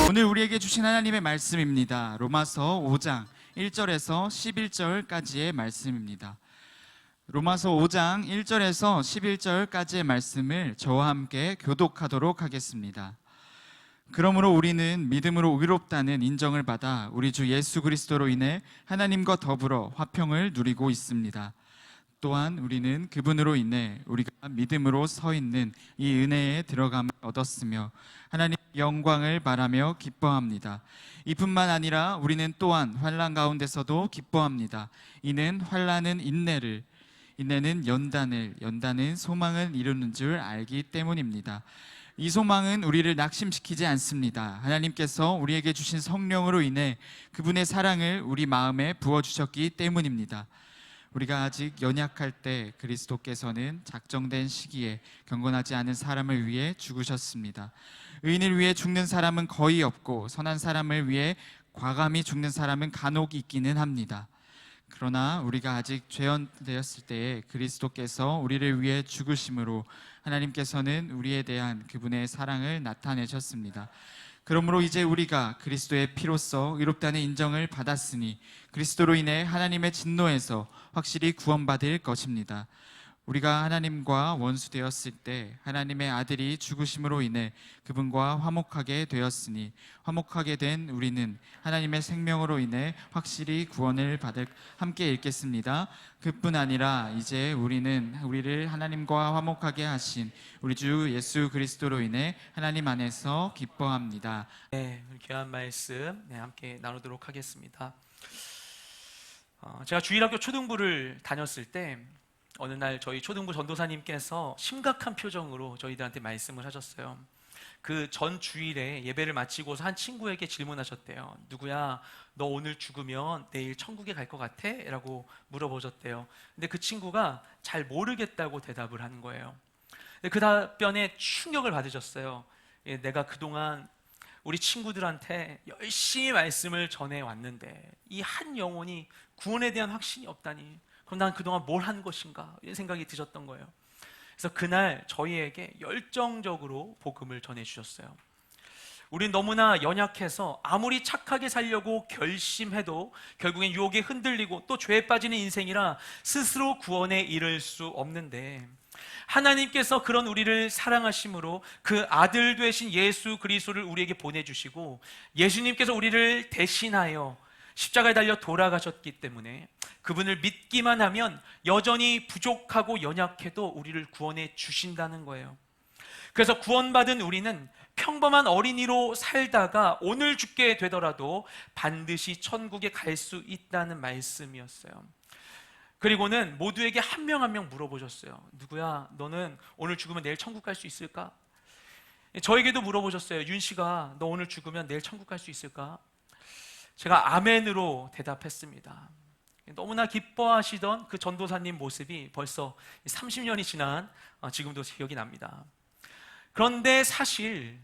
오늘 우리에게 주신 하나님의 말씀입니다. 로마서 5장 1절에서 11절까지의 말씀입니다. 로마서 5장 1절에서 11절까지의 말씀을 저와 함께 교독하도록 하겠습니다. 그러므로 우리는 믿음으로 의롭다는 인정을 받아 우리 주 예수 그리스도로 인해 하나님과 더불어 화평을 누리고 있습니다. 또한 우리는 그분으로 인해 우리가 믿음으로 서 있는 이 은혜에 들어감을 얻었으며 하나님의 영광을 바라며 기뻐합니다. 이뿐만 아니라 우리는 또한 환난 가운데서도 기뻐합니다. 이는 환난은 인내를, 인내는 연단을, 연단은 소망을 이루는 줄 알기 때문입니다. 이 소망은 우리를 낙심시키지 않습니다. 하나님께서 우리에게 주신 성령으로 인해 그분의 사랑을 우리 마음에 부어주셨기 때문입니다. 우리가 아직 연약할 때 그리스도께서는 작정된 시기에 경건하지 않은 사람을 위해 죽으셨습니다. 의인을 위해 죽는 사람은 거의 없고 선한 사람을 위해 과감히 죽는 사람은 간혹 있기는 합니다. 그러나 우리가 아직 죄인되었을 때에 그리스도께서 우리를 위해 죽으심으로 하나님께서는 우리에 대한 그분의 사랑을 나타내셨습니다. 그러므로 이제 우리가 그리스도의 피로써 의롭다는 인정을 받았으니 그리스도로 인해 하나님의 진노에서 확실히 구원받을 것입니다. 우리가 하나님과 원수되었을 때 하나님의 아들이 죽으심으로 인해 그분과 화목하게 되었으니 화목하게 된 우리는 하나님의 생명으로 인해 확실히 구원을 받을. 함께 읽겠습니다. 그뿐 아니라 이제 우리를 하나님과 화목하게 하신 우리 주 예수 그리스도로 인해 하나님 안에서 기뻐합니다. 네, 귀한 말씀 함께 나누도록 하겠습니다. 제가 주일학교 초등부를 다녔을 때 어느 날 저희 초등부 전도사님께서 심각한 표정으로 저희들한테 말씀을 하셨어요. 그 전 주일에 예배를 마치고서 한 친구에게 질문하셨대요. 누구야, 너 오늘 죽으면 내일 천국에 갈 것 같아? 라고 물어보셨대요. 근데 그 친구가 잘 모르겠다고 대답을 하는 거예요. 그 답변에 충격을 받으셨어요. 내가 그동안 우리 친구들한테 열심히 말씀을 전해왔는데 이 한 영혼이 구원에 대한 확신이 없다니, 그럼 난 그동안 뭘 한 것인가, 이런 생각이 드셨던 거예요. 그래서 그날 저희에게 열정적으로 복음을 전해주셨어요. 우린 너무나 연약해서 아무리 착하게 살려고 결심해도 결국엔 유혹에 흔들리고 또 죄에 빠지는 인생이라 스스로 구원에 이를 수 없는데, 하나님께서 그런 우리를 사랑하심으로 그 아들 되신 예수 그리스도를 우리에게 보내주시고 예수님께서 우리를 대신하여 십자가에 달려 돌아가셨기 때문에 그분을 믿기만 하면 여전히 부족하고 연약해도 우리를 구원해 주신다는 거예요. 그래서 구원받은 우리는 평범한 어린이로 살다가 오늘 죽게 되더라도 반드시 천국에 갈 수 있다는 말씀이었어요. 그리고는 모두에게 한 명 한 명 물어보셨어요. 누구야, 너는 오늘 죽으면 내일 천국 갈 수 있을까? 저에게도 물어보셨어요. 윤 씨가 너 오늘 죽으면 내일 천국 갈 수 있을까? 제가 아멘으로 대답했습니다. 너무나 기뻐하시던 그 전도사님 모습이 벌써 30년이 지난 지금도 기억이 납니다. 그런데 사실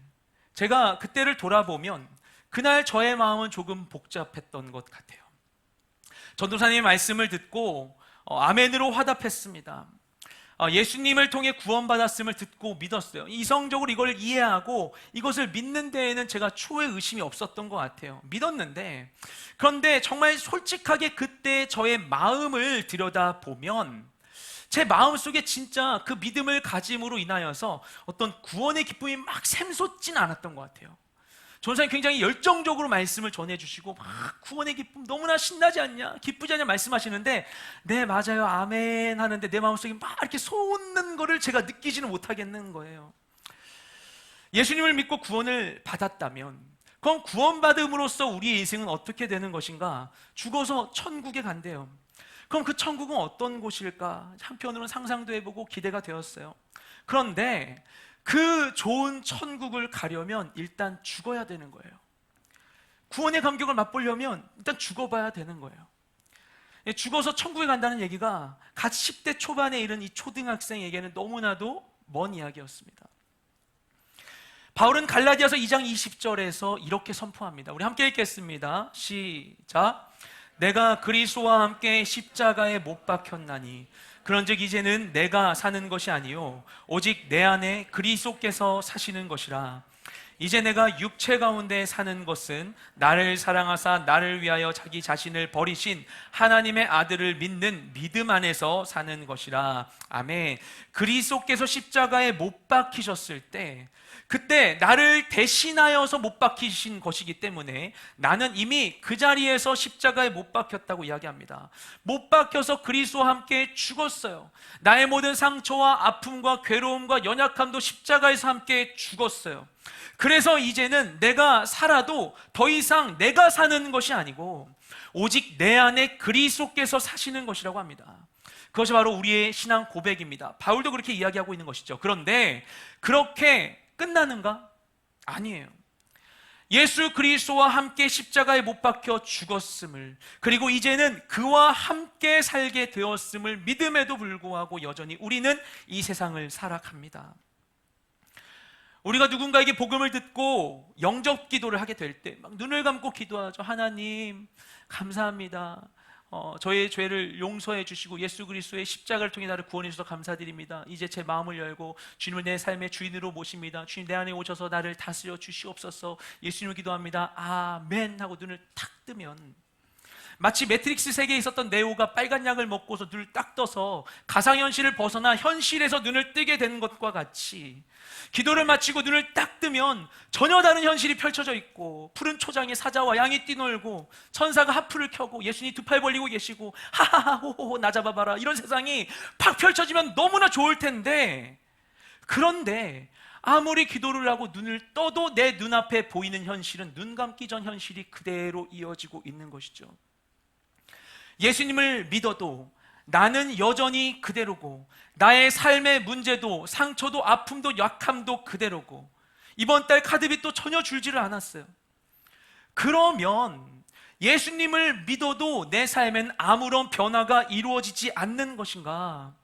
제가 그때를 돌아보면 그날 저의 마음은 조금 복잡했던 것 같아요. 전도사님의 말씀을 듣고 아멘으로 화답했습니다. 예수님을 통해 구원받았음을 듣고 믿었어요. 이성적으로 이걸 이해하고 이것을 믿는 데에는 제가 초의 의심이 없었던 것 같아요. 믿었는데, 그런데 정말 솔직하게 그때 저의 마음을 들여다보면 제 마음속에 진짜 그 믿음을 가짐으로 인하여서 어떤 구원의 기쁨이 막 샘솟진 않았던 것 같아요. 전사님 굉장히 열정적으로 말씀을 전해주시고 막 구원의 기쁨 너무나 신나지 않냐, 기쁘지 않냐 말씀하시는데, 네 맞아요 아멘 하는데 내 마음속에 막 이렇게 솟는 거를 제가 느끼지는 못하겠는 거예요. 예수님을 믿고 구원을 받았다면 그럼 구원받음으로써 우리의 인생은 어떻게 되는 것인가? 죽어서 천국에 간대요. 그럼 그 천국은 어떤 곳일까? 한편으로는 상상도 해보고 기대가 되었어요. 그런데 그 좋은 천국을 가려면 일단 죽어야 되는 거예요. 구원의 감격을 맛보려면 일단 죽어봐야 되는 거예요. 죽어서 천국에 간다는 얘기가 갓 10대 초반에 이른 이 초등학생에게는 너무나도 먼 이야기였습니다. 바울은 갈라디아서 2장 20절에서 이렇게 선포합니다. 우리 함께 읽겠습니다. 시작. 내가 그리스도와 함께 십자가에 못 박혔나니 그런즉 이제는 내가 사는 것이 아니요 오직 내 안에 그리스도께서 사시는 것이라. 이제 내가 육체 가운데 사는 것은 나를 사랑하사 나를 위하여 자기 자신을 버리신 하나님의 아들을 믿는 믿음 안에서 사는 것이라. 아멘. 그리스도께서 십자가에 못 박히셨을 때, 그때 나를 대신하여서 못 박히신 것이기 때문에 나는 이미 그 자리에서 십자가에 못 박혔다고 이야기합니다. 못 박혀서 그리스도와 함께 죽었어요. 나의 모든 상처와 아픔과 괴로움과 연약함도 십자가에서 함께 죽었어요. 그래서 이제는 내가 살아도 더 이상 내가 사는 것이 아니고 오직 내 안에 그리스도께서 사시는 것이라고 합니다. 그것이 바로 우리의 신앙 고백입니다. 바울도 그렇게 이야기하고 있는 것이죠. 그런데 그렇게 끝나는가? 아니에요. 예수 그리스도와 함께 십자가에 못 박혀 죽었음을, 그리고 이제는 그와 함께 살게 되었음을 믿음에도 불구하고 여전히 우리는 이 세상을 살아갑니다. 우리가 누군가에게 복음을 듣고 영접 기도를 하게 될 때 막 눈을 감고 기도하죠. 하나님 감사합니다. 저의 죄를 용서해 주시고 예수 그리스도의 십자가를 통해 나를 구원해 주셔서 감사드립니다. 이제 제 마음을 열고 주님을 내 삶의 주인으로 모십니다. 주님 내 안에 오셔서 나를 다스려 주시옵소서. 예수님을 기도합니다. 아멘 하고 눈을 탁 뜨면 마치 매트릭스 세계에 있었던 네오가 빨간 약을 먹고서 눈을 딱 떠서 가상현실을 벗어나 현실에서 눈을 뜨게 되는 것과 같이 기도를 마치고 눈을 딱 뜨면 전혀 다른 현실이 펼쳐져 있고 푸른 초장에 사자와 양이 뛰놀고 천사가 하프를 켜고 예수님이 두 팔 벌리고 계시고 하하하 호호호 나 잡아봐라, 이런 세상이 팍 펼쳐지면 너무나 좋을 텐데, 그런데 아무리 기도를 하고 눈을 떠도 내 눈앞에 보이는 현실은 눈 감기 전 현실이 그대로 이어지고 있는 것이죠. 예수님을 믿어도 나는 여전히 그대로고 나의 삶의 문제도 상처도 아픔도 약함도 그대로고 이번 달 카드빚도 전혀 줄지를 않았어요. 그러면 예수님을 믿어도 내 삶엔 아무런 변화가 이루어지지 않는 것인가?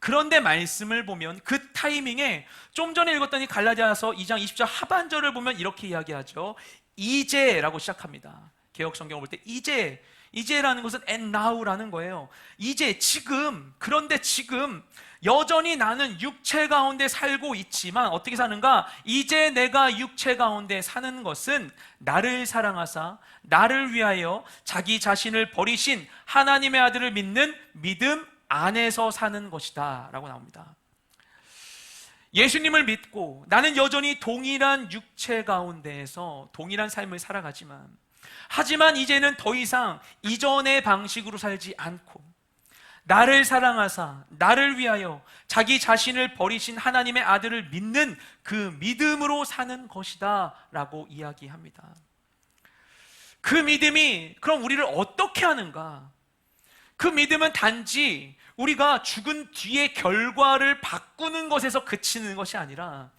그런데 말씀을 보면 그 타이밍에 좀 전에 읽었던 이 갈라디아서 2장 20절 하반절을 보면 이렇게 이야기하죠. 이제라고 시작합니다. 개역 성경을 볼 때 이제라는 것은 and now라는 거예요. 이제, 지금. 그런데 지금 여전히 나는 육체 가운데 살고 있지만 어떻게 사는가? 이제 내가 육체 가운데 사는 것은 나를 사랑하사 나를 위하여 자기 자신을 버리신 하나님의 아들을 믿는 믿음 안에서 사는 것이다 라고 나옵니다. 예수님을 믿고 나는 여전히 동일한 육체 가운데에서 동일한 삶을 살아가지만, 하지만 이제는 더 이상 이전의 방식으로 살지 않고 나를 사랑하사 나를 위하여 자기 자신을 버리신 하나님의 아들을 믿는 그 믿음으로 사는 것이다 라고 이야기합니다. 그 믿음이 그럼 우리를 어떻게 하는가? 그 믿음은 단지 우리가 죽은 뒤의 결과를 바꾸는 것에서 그치는 것이 아니라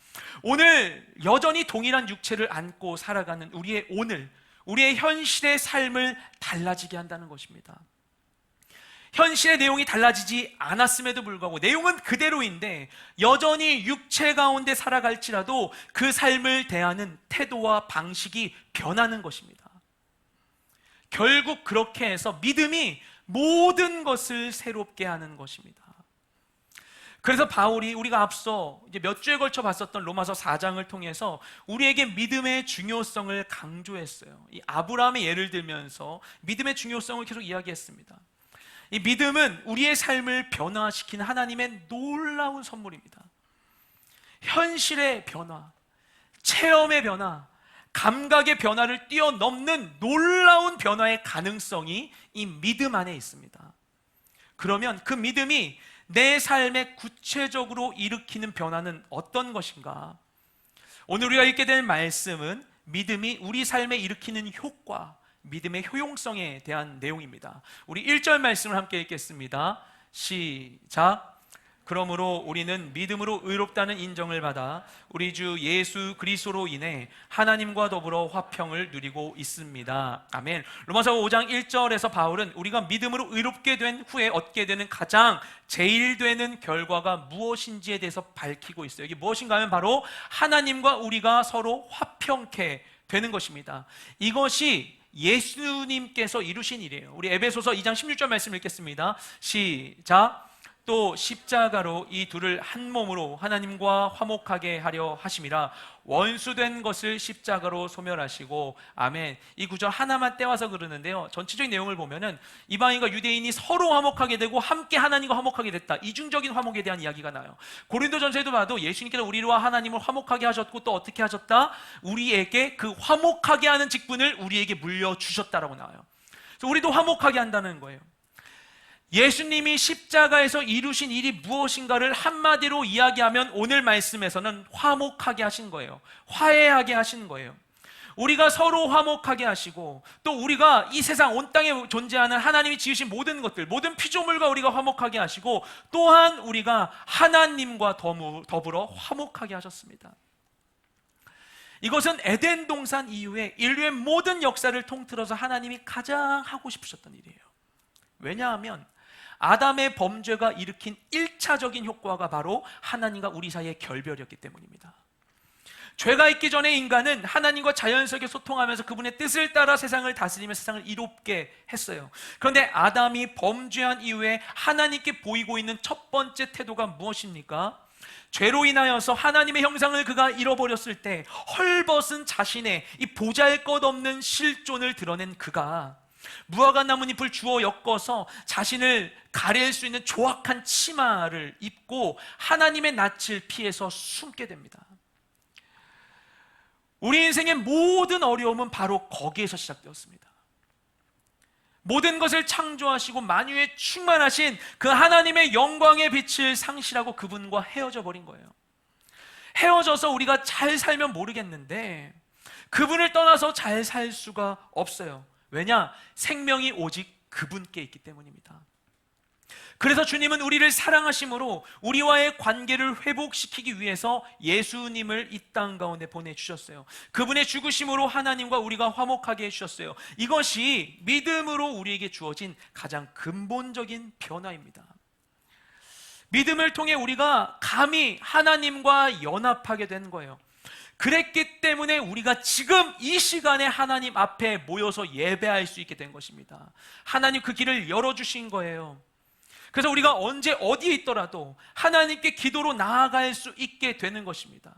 오늘 여전히 동일한 육체를 안고 살아가는 우리의 오늘, 우리의 현실의 삶을 달라지게 한다는 것입니다. 현실의 내용이 달라지지 않았음에도 불구하고 내용은 그대로인데 여전히 육체 가운데 살아갈지라도 그 삶을 대하는 태도와 방식이 변하는 것입니다. 결국 그렇게 해서 믿음이 모든 것을 새롭게 하는 것입니다. 그래서 바울이 우리가 앞서 이제 몇 주에 걸쳐 봤었던 로마서 4장을 통해서 우리에게 믿음의 중요성을 강조했어요. 이 아브라함의 예를 들면서 믿음의 중요성을 계속 이야기했습니다. 이 믿음은 우리의 삶을 변화시키는 하나님의 놀라운 선물입니다. 현실의 변화, 체험의 변화, 감각의 변화를 뛰어넘는 놀라운 변화의 가능성이 이 믿음 안에 있습니다. 그러면 그 믿음이 내 삶에 구체적으로 일으키는 변화는 어떤 것인가? 오늘 우리가 읽게 될 말씀은 믿음이 우리 삶에 일으키는 효과, 믿음의 효용성에 대한 내용입니다. 우리 1절 말씀을 함께 읽겠습니다. 시작. 그러므로 우리는 믿음으로 의롭다는 인정을 받아 우리 주 예수 그리스도로 인해 하나님과 더불어 화평을 누리고 있습니다. 아멘. 로마서 5장 1절에서 바울은 우리가 믿음으로 의롭게 된 후에 얻게 되는 가장 제일 되는 결과가 무엇인지에 대해서 밝히고 있어요. 이게 무엇인가 하면 바로 하나님과 우리가 서로 화평케 되는 것입니다. 이것이 예수님께서 이루신 일이에요. 우리 에베소서 2장 16절 말씀 읽겠습니다. 시작. 또 십자가로 이 둘을 한 몸으로 하나님과 화목하게 하려 하심이라. 원수된 것을 십자가로 소멸하시고. 아멘. 이 구절 하나만 떼와서 그러는데요, 전체적인 내용을 보면은 이방인과 유대인이 서로 화목하게 되고 함께 하나님과 화목하게 됐다, 이중적인 화목에 대한 이야기가 나요. 고린도전서에도 봐도 예수님께서 우리와 하나님을 화목하게 하셨고 또 어떻게 하셨다? 우리에게 그 화목하게 하는 직분을 우리에게 물려주셨다라고 나와요. 그래서 우리도 화목하게 한다는 거예요. 예수님이 십자가에서 이루신 일이 무엇인가를 한마디로 이야기하면 오늘 말씀에서는 화목하게 하신 거예요. 화해하게 하신 거예요. 우리가 서로 화목하게 하시고, 또 우리가 이 세상 온 땅에 존재하는 하나님이 지으신 모든 것들, 모든 피조물과 우리가 화목하게 하시고, 또한 우리가 하나님과 더불어 화목하게 하셨습니다. 이것은 에덴 동산 이후에 인류의 모든 역사를 통틀어서 하나님이 가장 하고 싶으셨던 일이에요. 왜냐하면 아담의 범죄가 일으킨 1차적인 효과가 바로 하나님과 우리 사이의 결별이었기 때문입니다. 죄가 있기 전에 인간은 하나님과 자연스럽게 소통하면서 그분의 뜻을 따라 세상을 다스리며 세상을 이롭게 했어요. 그런데 아담이 범죄한 이후에 하나님께 보이고 있는 첫 번째 태도가 무엇입니까? 죄로 인하여서 하나님의 형상을 그가 잃어버렸을 때 헐벗은 자신의 이 보잘것없는 실존을 드러낸 그가 무화과 나뭇잎을 주워 엮어서 자신을 가릴 수 있는 조악한 치마를 입고 하나님의 낯을 피해서 숨게 됩니다. 우리 인생의 모든 어려움은 바로 거기에서 시작되었습니다. 모든 것을 창조하시고 만유에 충만하신 그 하나님의 영광의 빛을 상실하고 그분과 헤어져 버린 거예요. 헤어져서 우리가 잘 살면 모르겠는데 그분을 떠나서 잘 살 수가 없어요. 왜냐? 생명이 오직 그분께 있기 때문입니다. 그래서 주님은 우리를 사랑하심으로 우리와의 관계를 회복시키기 위해서 예수님을 이 땅 가운데 보내주셨어요. 그분의 죽으심으로 하나님과 우리가 화목하게 해주셨어요. 이것이 믿음으로 우리에게 주어진 가장 근본적인 변화입니다. 믿음을 통해 우리가 감히 하나님과 연합하게 된 거예요. 그랬기 때문에 우리가 지금 이 시간에 하나님 앞에 모여서 예배할 수 있게 된 것입니다. 하나님 그 길을 열어주신 거예요. 그래서 우리가 언제 어디에 있더라도 하나님께 기도로 나아갈 수 있게 되는 것입니다.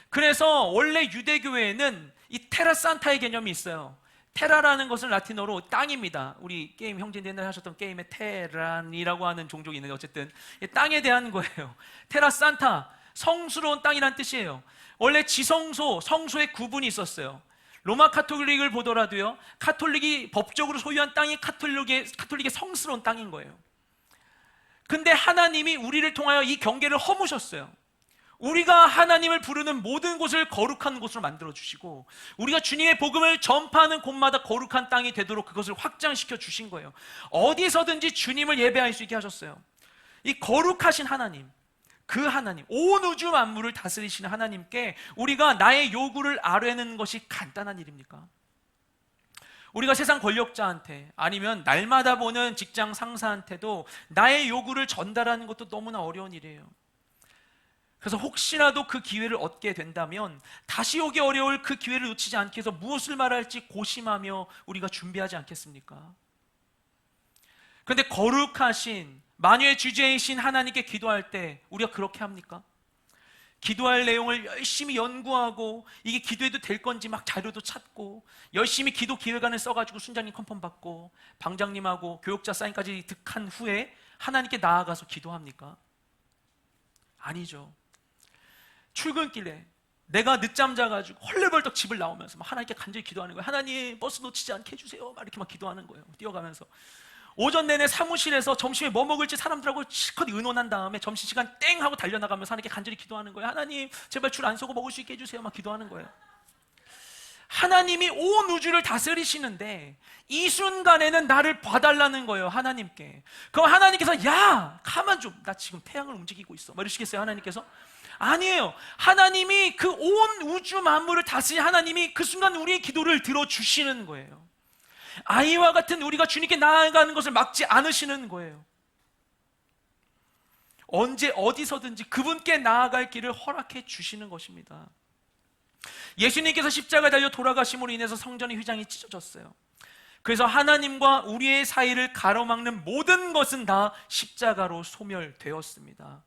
그래서 원래 유대교회에는 이 테라산타의 개념이 있어요. 테라라는 것은 라틴어로 땅입니다. 우리 게임 형제들 옛날에 하셨던 게임에 테란이라고 하는 종족이 있는데 어쨌든 땅에 대한 거예요. 테라산타, 성스러운 땅이란 뜻이에요. 원래 지성소, 성소의 구분이 있었어요. 로마 카톨릭을 보더라도요, 카톨릭이 법적으로 소유한 땅이 카톨릭의 성스러운 땅인 거예요. 근데 하나님이 우리를 통하여 이 경계를 허무셨어요. 우리가 하나님을 부르는 모든 곳을 거룩한 곳으로 만들어주시고 우리가 주님의 복음을 전파하는 곳마다 거룩한 땅이 되도록 그것을 확장시켜 주신 거예요. 어디서든지 주님을 예배할 수 있게 하셨어요. 이 거룩하신 하나님, 그 하나님, 온 우주 만물을 다스리시는 하나님께 우리가 나의 요구를 아뢰는 것이 간단한 일입니까? 우리가 세상 권력자한테 아니면 날마다 보는 직장 상사한테도 나의 요구를 전달하는 것도 너무나 어려운 일이에요. 그래서 혹시라도 그 기회를 얻게 된다면 다시 오기 어려울 그 기회를 놓치지 않기 위해서 무엇을 말할지 고심하며 우리가 준비하지 않겠습니까? 그런데 거룩하신 만유의 주제이신 하나님께 기도할 때 우리가 그렇게 합니까? 기도할 내용을 열심히 연구하고 이게 기도해도 될 건지 막 자료도 찾고 열심히 기도 기획안을 써가지고 순장님 컨펌 받고 방장님하고 교육자 사인까지 득한 후에 하나님께 나아가서 기도합니까? 아니죠. 출근길에 내가 늦잠 자가지고 헐레벌떡 집을 나오면서 막 하나님께 간절히 기도하는 거예요. 하나님 버스 놓치지 않게 해주세요. 막 이렇게 막 기도하는 거예요. 뛰어가면서 오전 내내 사무실에서 점심에 뭐 먹을지 사람들하고 실컷 의논한 다음에 점심시간 땡 하고 달려나가면서 하나님께 간절히 기도하는 거예요. 하나님 제발 줄 안 서고 먹을 수 있게 해주세요. 막 기도하는 거예요. 하나님이 온 우주를 다스리시는데 이 순간에는 나를 봐달라는 거예요. 하나님께. 그럼 하나님께서 야 가만 좀, 나 지금 태양을 움직이고 있어 막 이러시겠어요? 하나님께서? 아니에요. 하나님이 그 온 우주 만물을 다스린 하나님이 그 순간 우리의 기도를 들어주시는 거예요. 아이와 같은 우리가 주님께 나아가는 것을 막지 않으시는 거예요. 언제 어디서든지 그분께 나아갈 길을 허락해 주시는 것입니다. 예수님께서 십자가에 달려 돌아가심으로 인해서 성전의 휘장이 찢어졌어요. 그래서 하나님과 우리의 사이를 가로막는 모든 것은 다 십자가로 소멸되었습니다.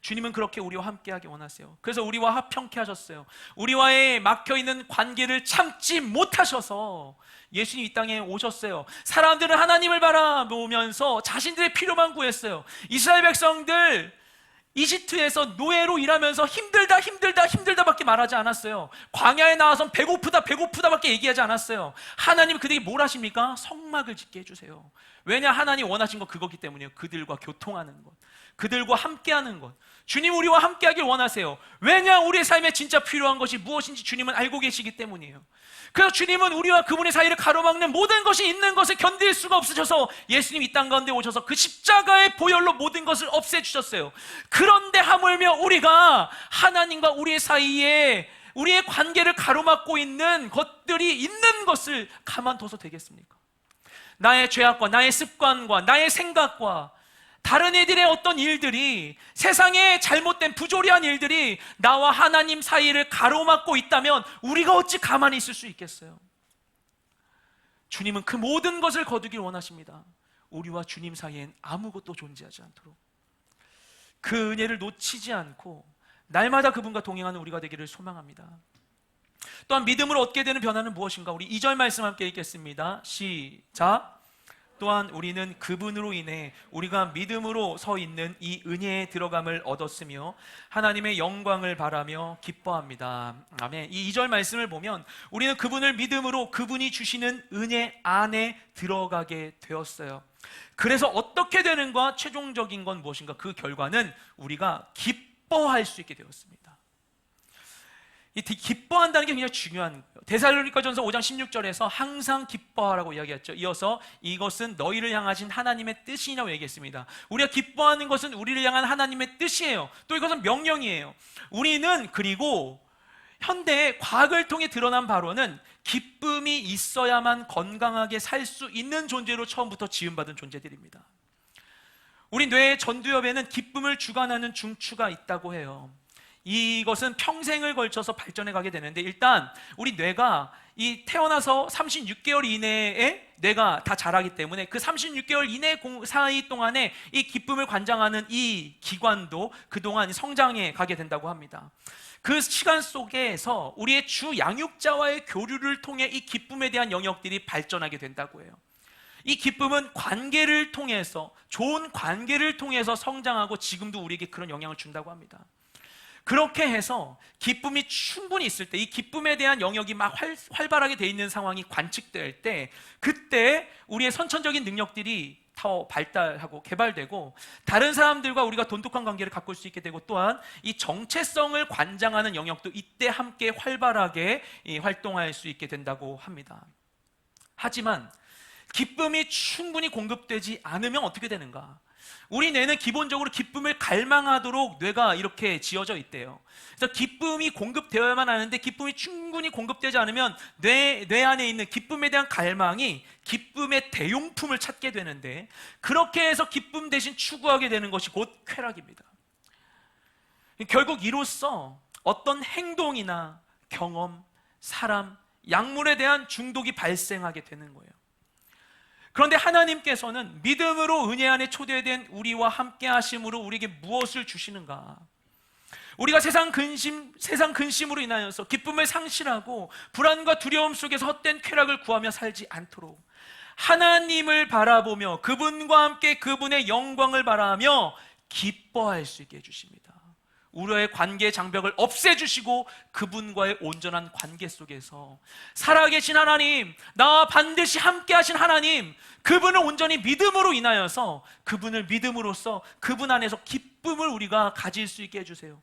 주님은 그렇게 우리와 함께하기 원하세요. 그래서 우리와 화평케 하셨어요. 우리와의 막혀있는 관계를 참지 못하셔서 예수님 이 땅에 오셨어요. 사람들은 하나님을 바라보면서 자신들의 필요만 구했어요. 이스라엘 백성들 이집트에서 노예로 일하면서 힘들다 힘들다 힘들다밖에 말하지 않았어요. 광야에 나와서 배고프다 배고프다밖에 얘기하지 않았어요. 하나님 그들이 뭘 하십니까? 성막을 짓게 해주세요. 왜냐? 하나님 원하신 거 그거기 때문이에요. 그들과 교통하는 것, 그들과 함께하는 것. 주님 우리와 함께하길 원하세요. 왜냐? 우리의 삶에 진짜 필요한 것이 무엇인지 주님은 알고 계시기 때문이에요. 그래서 주님은 우리와 그분의 사이를 가로막는 모든 것이 있는 것을 견딜 수가 없으셔서 예수님 이 땅 가운데 오셔서 그 십자가의 보혈로 모든 것을 없애주셨어요. 그런데 하물며 우리가 하나님과 우리의 사이에 우리의 관계를 가로막고 있는 것들이 있는 것을 가만둬서 되겠습니까? 나의 죄악과 나의 습관과 나의 생각과 다른 애들의 어떤 일들이, 세상의 잘못된 부조리한 일들이 나와 하나님 사이를 가로막고 있다면 우리가 어찌 가만히 있을 수 있겠어요? 주님은 그 모든 것을 거두길 원하십니다. 우리와 주님 사이엔 아무것도 존재하지 않도록 그 은혜를 놓치지 않고 날마다 그분과 동행하는 우리가 되기를 소망합니다. 또한 믿음으로 얻게 되는 변화는 무엇인가? 우리 2절 말씀 함께 읽겠습니다. 시작. 또한 우리는 그분으로 인해 우리가 믿음으로 서 있는 이 은혜에 들어감을 얻었으며 하나님의 영광을 바라며 기뻐합니다. 아멘. 이 2절 말씀을 보면 우리는 그분을 믿음으로 그분이 주시는 은혜 안에 들어가게 되었어요. 그래서 어떻게 되는가? 최종적인 건 무엇인가? 그 결과는 우리가 기뻐할 수 있게 되었습니다. 이 기뻐한다는 게 굉장히 중요한 거예요. 데살로니가전서 5장 16절에서 항상 기뻐하라고 이야기했죠. 이어서 이것은 너희를 향하신 하나님의 뜻이냐고 얘기했습니다. 우리가 기뻐하는 것은 우리를 향한 하나님의 뜻이에요. 또 이것은 명령이에요. 우리는 그리고 현대의 과학을 통해 드러난 바로는 기쁨이 있어야만 건강하게 살 수 있는 존재로 처음부터 지음받은 존재들입니다. 우리 뇌의 전두엽에는 기쁨을 주관하는 중추가 있다고 해요. 이것은 평생을 걸쳐서 발전해 가게 되는데, 일단 우리 뇌가 이 태어나서 36개월 이내에 뇌가 다 자라기 때문에 그 36개월 이내 사이 동안에 이 기쁨을 관장하는 이 기관도 그동안 성장해 가게 된다고 합니다. 그 시간 속에서 우리의 주 양육자와의 교류를 통해 이 기쁨에 대한 영역들이 발전하게 된다고 해요. 이 기쁨은 관계를 통해서, 좋은 관계를 통해서 성장하고 지금도 우리에게 그런 영향을 준다고 합니다. 그렇게 해서 기쁨이 충분히 있을 때, 이 기쁨에 대한 영역이 막 활발하게 돼 있는 상황이 관측될 때, 그때 우리의 선천적인 능력들이 더 발달하고 개발되고 다른 사람들과 우리가 돈독한 관계를 가꿀 수 있게 되고, 또한 이 정체성을 관장하는 영역도 이때 함께 활발하게 활동할 수 있게 된다고 합니다. 하지만 기쁨이 충분히 공급되지 않으면 어떻게 되는가? 우리 뇌는 기본적으로 기쁨을 갈망하도록 뇌가 이렇게 지어져 있대요. 그래서 기쁨이 공급되어야만 하는데 기쁨이 충분히 공급되지 않으면 뇌 안에 있는 기쁨에 대한 갈망이 기쁨의 대용품을 찾게 되는데, 그렇게 해서 기쁨 대신 추구하게 되는 것이 곧 쾌락입니다. 결국 이로써 어떤 행동이나 경험, 사람, 약물에 대한 중독이 발생하게 되는 거예요. 그런데 하나님께서는 믿음으로 은혜 안에 초대된 우리와 함께 하심으로 우리에게 무엇을 주시는가? 우리가 세상 근심으로 인하여서 기쁨을 상실하고 불안과 두려움 속에서 헛된 쾌락을 구하며 살지 않도록 하나님을 바라보며 그분과 함께 그분의 영광을 바라며 기뻐할 수 있게 해주십니다. 우리의 관계 장벽을 없애주시고 그분과의 온전한 관계 속에서 살아계신 하나님, 나와 반드시 함께 하신 하나님, 그분을 온전히 믿음으로 인하여서 그분을 믿음으로써 그분 안에서 기쁨을 우리가 가질 수 있게 해주세요.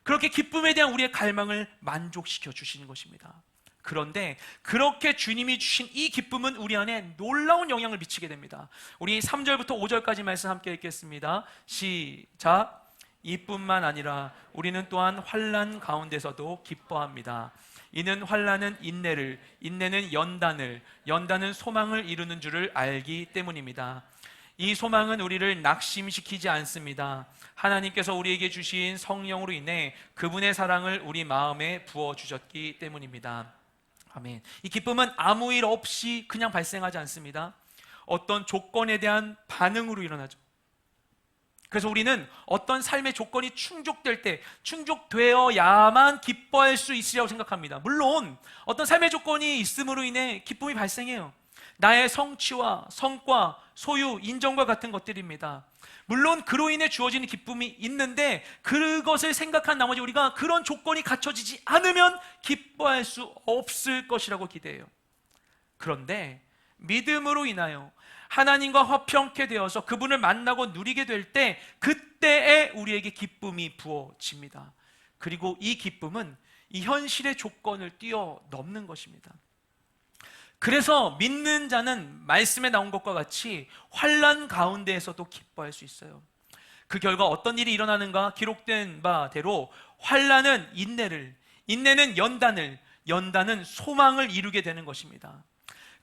그렇게 기쁨에 대한 우리의 갈망을 만족시켜 주시는 것입니다. 그런데 그렇게 주님이 주신 이 기쁨은 우리 안에 놀라운 영향을 미치게 됩니다. 우리 3절부터 5절까지 말씀 함께 읽겠습니다. 시작. 이뿐만 아니라 우리는 또한 환난 가운데서도 기뻐합니다. 이는 환난은 인내를, 인내는 연단을, 연단은 소망을 이루는 줄을 알기 때문입니다. 이 소망은 우리를 낙심시키지 않습니다. 하나님께서 우리에게 주신 성령으로 인해 그분의 사랑을 우리 마음에 부어주셨기 때문입니다. 아멘. 이 기쁨은 아무 일 없이 그냥 발생하지 않습니다. 어떤 조건에 대한 반응으로 일어나죠. 그래서 우리는 어떤 삶의 조건이 충족될 때 충족되어야만 기뻐할 수 있으리라고 생각합니다. 물론 어떤 삶의 조건이 있음으로 인해 기쁨이 발생해요. 나의 성취와 성과, 소유, 인정과 같은 것들입니다. 물론 그로 인해 주어지는 기쁨이 있는데 그것을 생각한 나머지 우리가 그런 조건이 갖춰지지 않으면 기뻐할 수 없을 것이라고 기대해요. 그런데 믿음으로 인하여 하나님과 화평케 되어서 그분을 만나고 누리게 될 때 그때에 우리에게 기쁨이 부어집니다. 그리고 이 기쁨은 이 현실의 조건을 뛰어넘는 것입니다. 그래서 믿는 자는 말씀에 나온 것과 같이 환난 가운데에서도 기뻐할 수 있어요. 그 결과 어떤 일이 일어나는가? 기록된 바대로 환난은 인내를, 인내는 연단을, 연단은 소망을 이루게 되는 것입니다.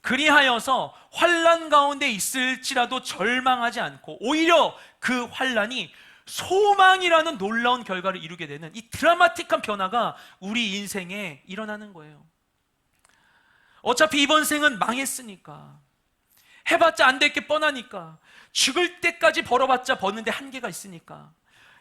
그리하여서 환난 가운데 있을지라도 절망하지 않고 오히려 그 환난이 소망이라는 놀라운 결과를 이루게 되는 이 드라마틱한 변화가 우리 인생에 일어나는 거예요. 어차피 이번 생은 망했으니까, 해봤자 안 될 게 뻔하니까, 죽을 때까지 벌어봤자 버는데 한계가 있으니까,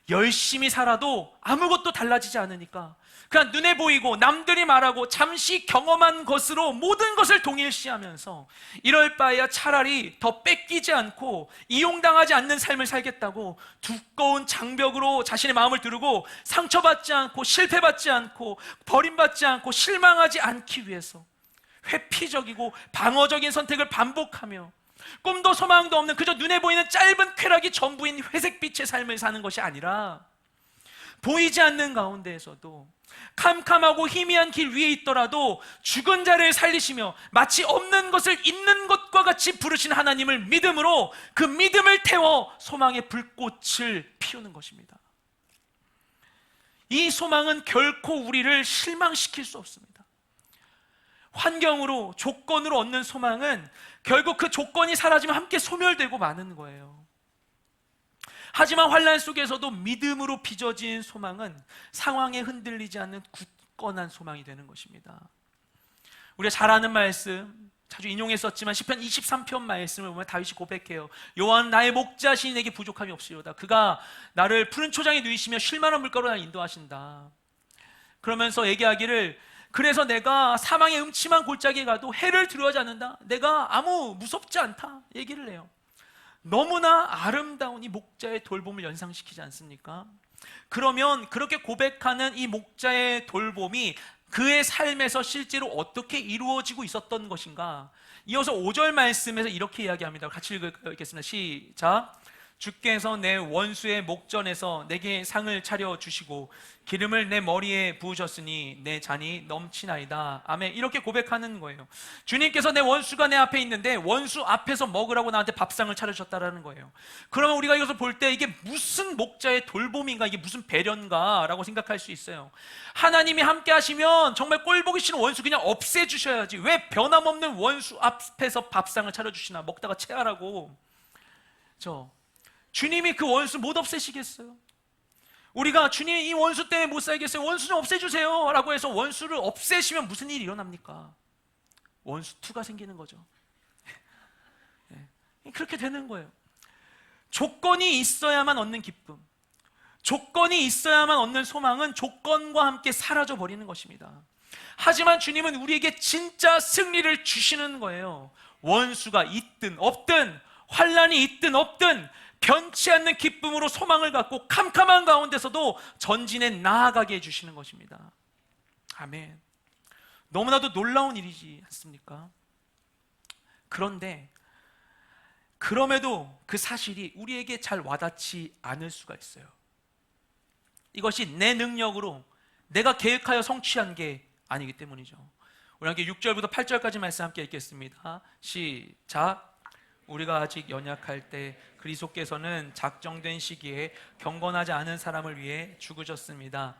열심히 살아도 아무것도 달라지지 않으니까 그냥 눈에 보이고 남들이 말하고 잠시 경험한 것으로 모든 것을 동일시하면서 이럴 바에야 차라리 더 뺏기지 않고 이용당하지 않는 삶을 살겠다고 두꺼운 장벽으로 자신의 마음을 두르고 상처받지 않고 실패받지 않고 버림받지 않고 실망하지 않기 위해서 회피적이고 방어적인 선택을 반복하며 꿈도 소망도 없는 그저 눈에 보이는 짧은 쾌락이 전부인 회색빛의 삶을 사는 것이 아니라 보이지 않는 가운데에서도 캄캄하고 희미한 길 위에 있더라도 죽은 자를 살리시며 마치 없는 것을 있는 것과 같이 부르신 하나님을 믿음으로 그 믿음을 태워 소망의 불꽃을 피우는 것입니다. 이 소망은 결코 우리를 실망시킬 수 없습니다. 환경으로, 조건으로 얻는 소망은 결국 그 조건이 사라지면 함께 소멸되고 마는 거예요. 하지만 환난 속에서도 믿음으로 빚어진 소망은 상황에 흔들리지 않는 굳건한 소망이 되는 것입니다. 우리가 잘 아는 말씀, 자주 인용했었지만 시편 23편 말씀을 보면 다윗이 고백해요. 여호와는 나의 목자시니 내게 부족함이 없으리로다. 그가 나를 푸른 초장에 누이시며 쉴만한 물가로 나를 인도하신다. 그러면서 얘기하기를 그래서 내가 사망의 음침한 골짜기에 가도 해를 두려워하지 않는다. 내가 아무 무섭지 않다 얘기를 해요. 너무나 아름다운 이 목자의 돌봄을 연상시키지 않습니까? 그러면 그렇게 고백하는 이 목자의 돌봄이 그의 삶에서 실제로 어떻게 이루어지고 있었던 것인가? 이어서 5절 말씀에서 이렇게 이야기합니다. 같이 읽겠습니다. 시작. 주께서 내 원수의 목전에서 내게 상을 차려주시고 기름을 내 머리에 부으셨으니 내 잔이 넘치나이다. 아멘. 이렇게 고백하는 거예요. 주님께서 내 원수가 내 앞에 있는데 원수 앞에서 먹으라고 나한테 밥상을 차려주셨다라는 거예요. 그러면 우리가 이것을 볼 때 이게 무슨 목자의 돌봄인가, 이게 무슨 배려인가 라고 생각할 수 있어요. 하나님이 함께 하시면 정말 꼴보기 싫은 원수 그냥 없애주셔야지 왜 변함없는 원수 앞에서 밥상을 차려주시나, 먹다가 체하라고. 주님이 그 원수 못 없애시겠어요? 우리가 주님 이 원수 때문에 못 살겠어요, 원수 좀 없애주세요 라고 해서 원수를 없애시면 무슨 일이 일어납니까? 원수 2가 생기는 거죠. 그렇게 되는 거예요. 조건이 있어야만 얻는 기쁨, 조건이 있어야만 얻는 소망은 조건과 함께 사라져 버리는 것입니다. 하지만 주님은 우리에게 진짜 승리를 주시는 거예요. 원수가 있든 없든, 환난이 있든 없든 변치 않는 기쁨으로 소망을 갖고 캄캄한 가운데서도 전진해 나아가게 해주시는 것입니다. 아멘. 너무나도 놀라운 일이지 않습니까? 그런데 그럼에도 그 사실이 우리에게 잘 와닿지 않을 수가 있어요. 이것이 내 능력으로 내가 계획하여 성취한 게 아니기 때문이죠. 우리 함께 6절부터 8절까지 말씀 함께 읽겠습니다. 시작. 우리가 아직 연약할 때 그리스도께서는 작정된 시기에 경건하지 않은 사람을 위해 죽으셨습니다.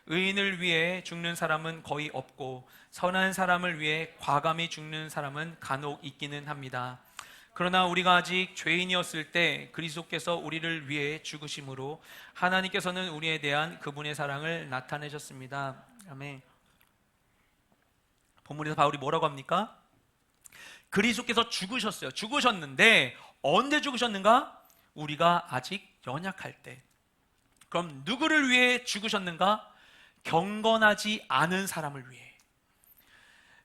의인을 위해 죽는 사람은 거의 없고 선한 사람을 위해 과감히 죽는 사람은 간혹 있기는 합니다. 그러나 우리가 아직 죄인이었을 때 그리스도께서 우리를 위해 죽으심으로 하나님께서는 우리에 대한 그분의 사랑을 나타내셨습니다. 아멘. 본문에서 바울이 뭐라고 합니까? 그리스도께서 죽으셨어요. 죽으셨는데 언제 죽으셨는가? 우리가 아직 연약할 때. 그럼 누구를 위해 죽으셨는가? 경건하지 않은 사람을 위해.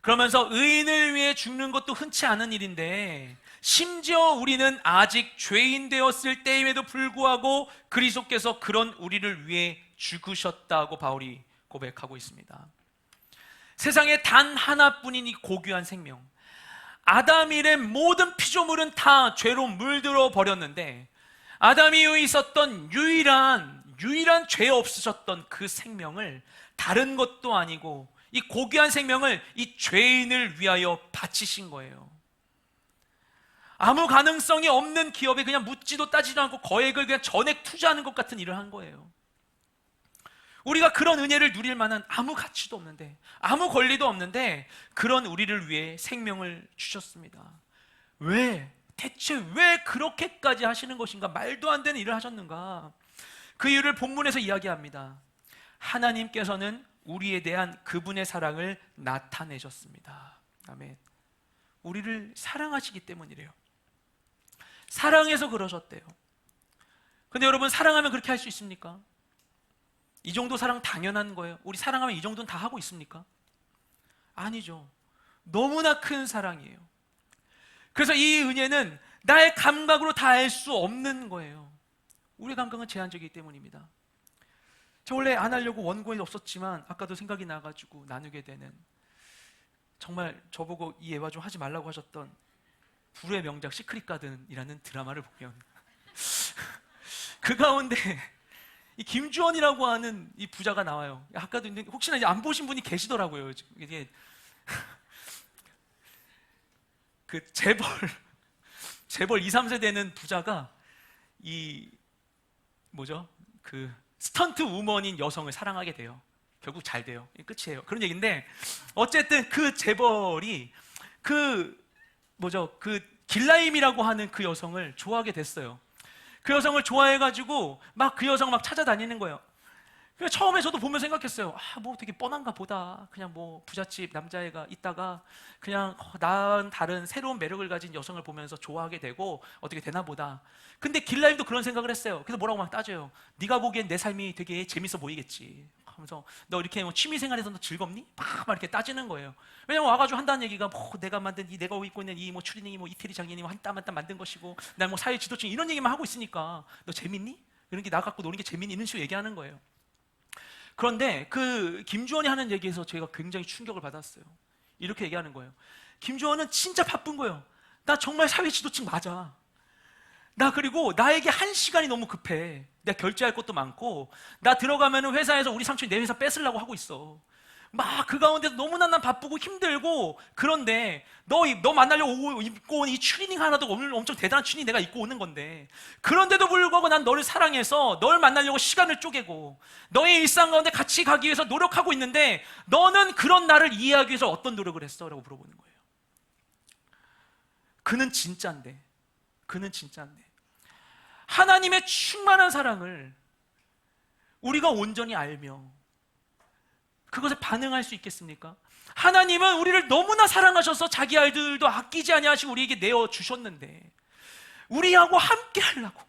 그러면서 의인을 위해 죽는 것도 흔치 않은 일인데, 심지어 우리는 아직 죄인 되었을 때임에도 불구하고 그리스도께서 그런 우리를 위해 죽으셨다고 바울이 고백하고 있습니다. 세상에 단 하나뿐인 이 고귀한 생명, 아담 이래 모든 피조물은 다 죄로 물들어 버렸는데, 아담 이후에 있었던 유일한 죄 없으셨던 그 생명을 다른 것도 아니고 이 고귀한 생명을 이 죄인을 위하여 바치신 거예요. 아무 가능성이 없는 기업에 그냥 묻지도 따지도 않고 거액을 그냥 전액 투자하는 것 같은 일을 한 거예요. 우리가 그런 은혜를 누릴 만한 아무 가치도 없는데, 아무 권리도 없는데 그런 우리를 위해 생명을 주셨습니다. 왜? 대체 왜 그렇게까지 하시는 것인가? 말도 안 되는 일을 하셨는가? 그 이유를 본문에서 이야기합니다. 하나님께서는 우리에 대한 그분의 사랑을 나타내셨습니다. 아멘. 우리를 사랑하시기 때문이래요. 사랑해서 그러셨대요. 근데 여러분, 사랑하면 그렇게 할 수 있습니까? 이 정도 사랑 당연한 거예요. 우리 사랑하면 이 정도는 다 하고 있습니까? 아니죠. 너무나 큰 사랑이에요. 그래서 이 은혜는 나의 감각으로 다 알 수 없는 거예요. 우리의 감각은 제한적이기 때문입니다. 저 원래 안 하려고 원고에 없었지만 아까도 생각이 나가지고 나누게 되는, 정말 저보고 이 예화 좀 하지 말라고 하셨던 불후의 명작 시크릿 가든이라는 드라마를 보면 그 가운데 이 김주원이라고 하는 이 부자가 나와요. 아까도 혹시나 이제 안 보신 분이 계시더라고요. 이게 그 재벌 2, 3세 되는 부자가 이 뭐죠? 그 스턴트 우먼인 여성을 사랑하게 돼요. 결국 잘 돼요. 끝이에요. 그런 얘기인데, 어쨌든 그 재벌이 그 길라임이라고 하는 그 여성을 좋아하게 됐어요. 그 여성을 좋아해가지고 막 그 여성 막 찾아다니는 거예요. 그래서 처음에 저도 보면서 생각했어요. 뭐 되게 뻔한가 보다. 그냥 뭐 부잣집 남자애가 있다가 그냥 나은 다른 새로운 매력을 가진 여성을 보면서 좋아하게 되고 어떻게 되나 보다. 근데 길라임도 그런 생각을 했어요. 그래서 뭐라고 막 따져요. 네가 보기엔 내 삶이 되게 재밌어 보이겠지 하면서, 너 이렇게 뭐 취미생활에서 너 즐겁니? 막 이렇게 따지는 거예요. 왜냐면 와가지고 한다는 얘기가 뭐 내가 만든 내가 입고 있는 이 뭐 추리닝이 뭐 이태리 장인이 한 땀 한 땀 만든 것이고, 난 뭐 사회 지도층 이런 얘기만 하고 있으니까 너 재밌니? 이런 게 나 갖고 노는 게 재밌니? 이런 식으로 얘기하는 거예요. 그런데 그 김주원이 하는 얘기에서 제가 굉장히 충격을 받았어요. 이렇게 얘기하는 거예요. 김주원은 진짜 바쁜 거예요. 나 정말 사회 지도층 맞아. 나 그리고 나에게 1시간이 너무 급해. 내가 결제할 것도 많고, 나 들어가면 회사에서 우리 삼촌이 내 회사 뺏으려고 하고 있어. 막 그 가운데서 너무나 난 바쁘고 힘들고, 그런데 너 만나려고 입고 온 이 추리닝 하나도 오늘 엄청 대단한 추리닝 내가 입고 오는 건데, 그런데도 불구하고 난 너를 사랑해서 널 만나려고 시간을 쪼개고 너의 일상 가운데 같이 가기 위해서 노력하고 있는데, 너는 그런 나를 이해하기 위해서 어떤 노력을 했어? 라고 물어보는 거예요. 그는 진짜인데 하나님의 충만한 사랑을 우리가 온전히 알며 그것에 반응할 수 있겠습니까? 하나님은 우리를 너무나 사랑하셔서 자기 아들도 아끼지 아니하시고 우리에게 내어주셨는데, 우리하고 함께 하려고,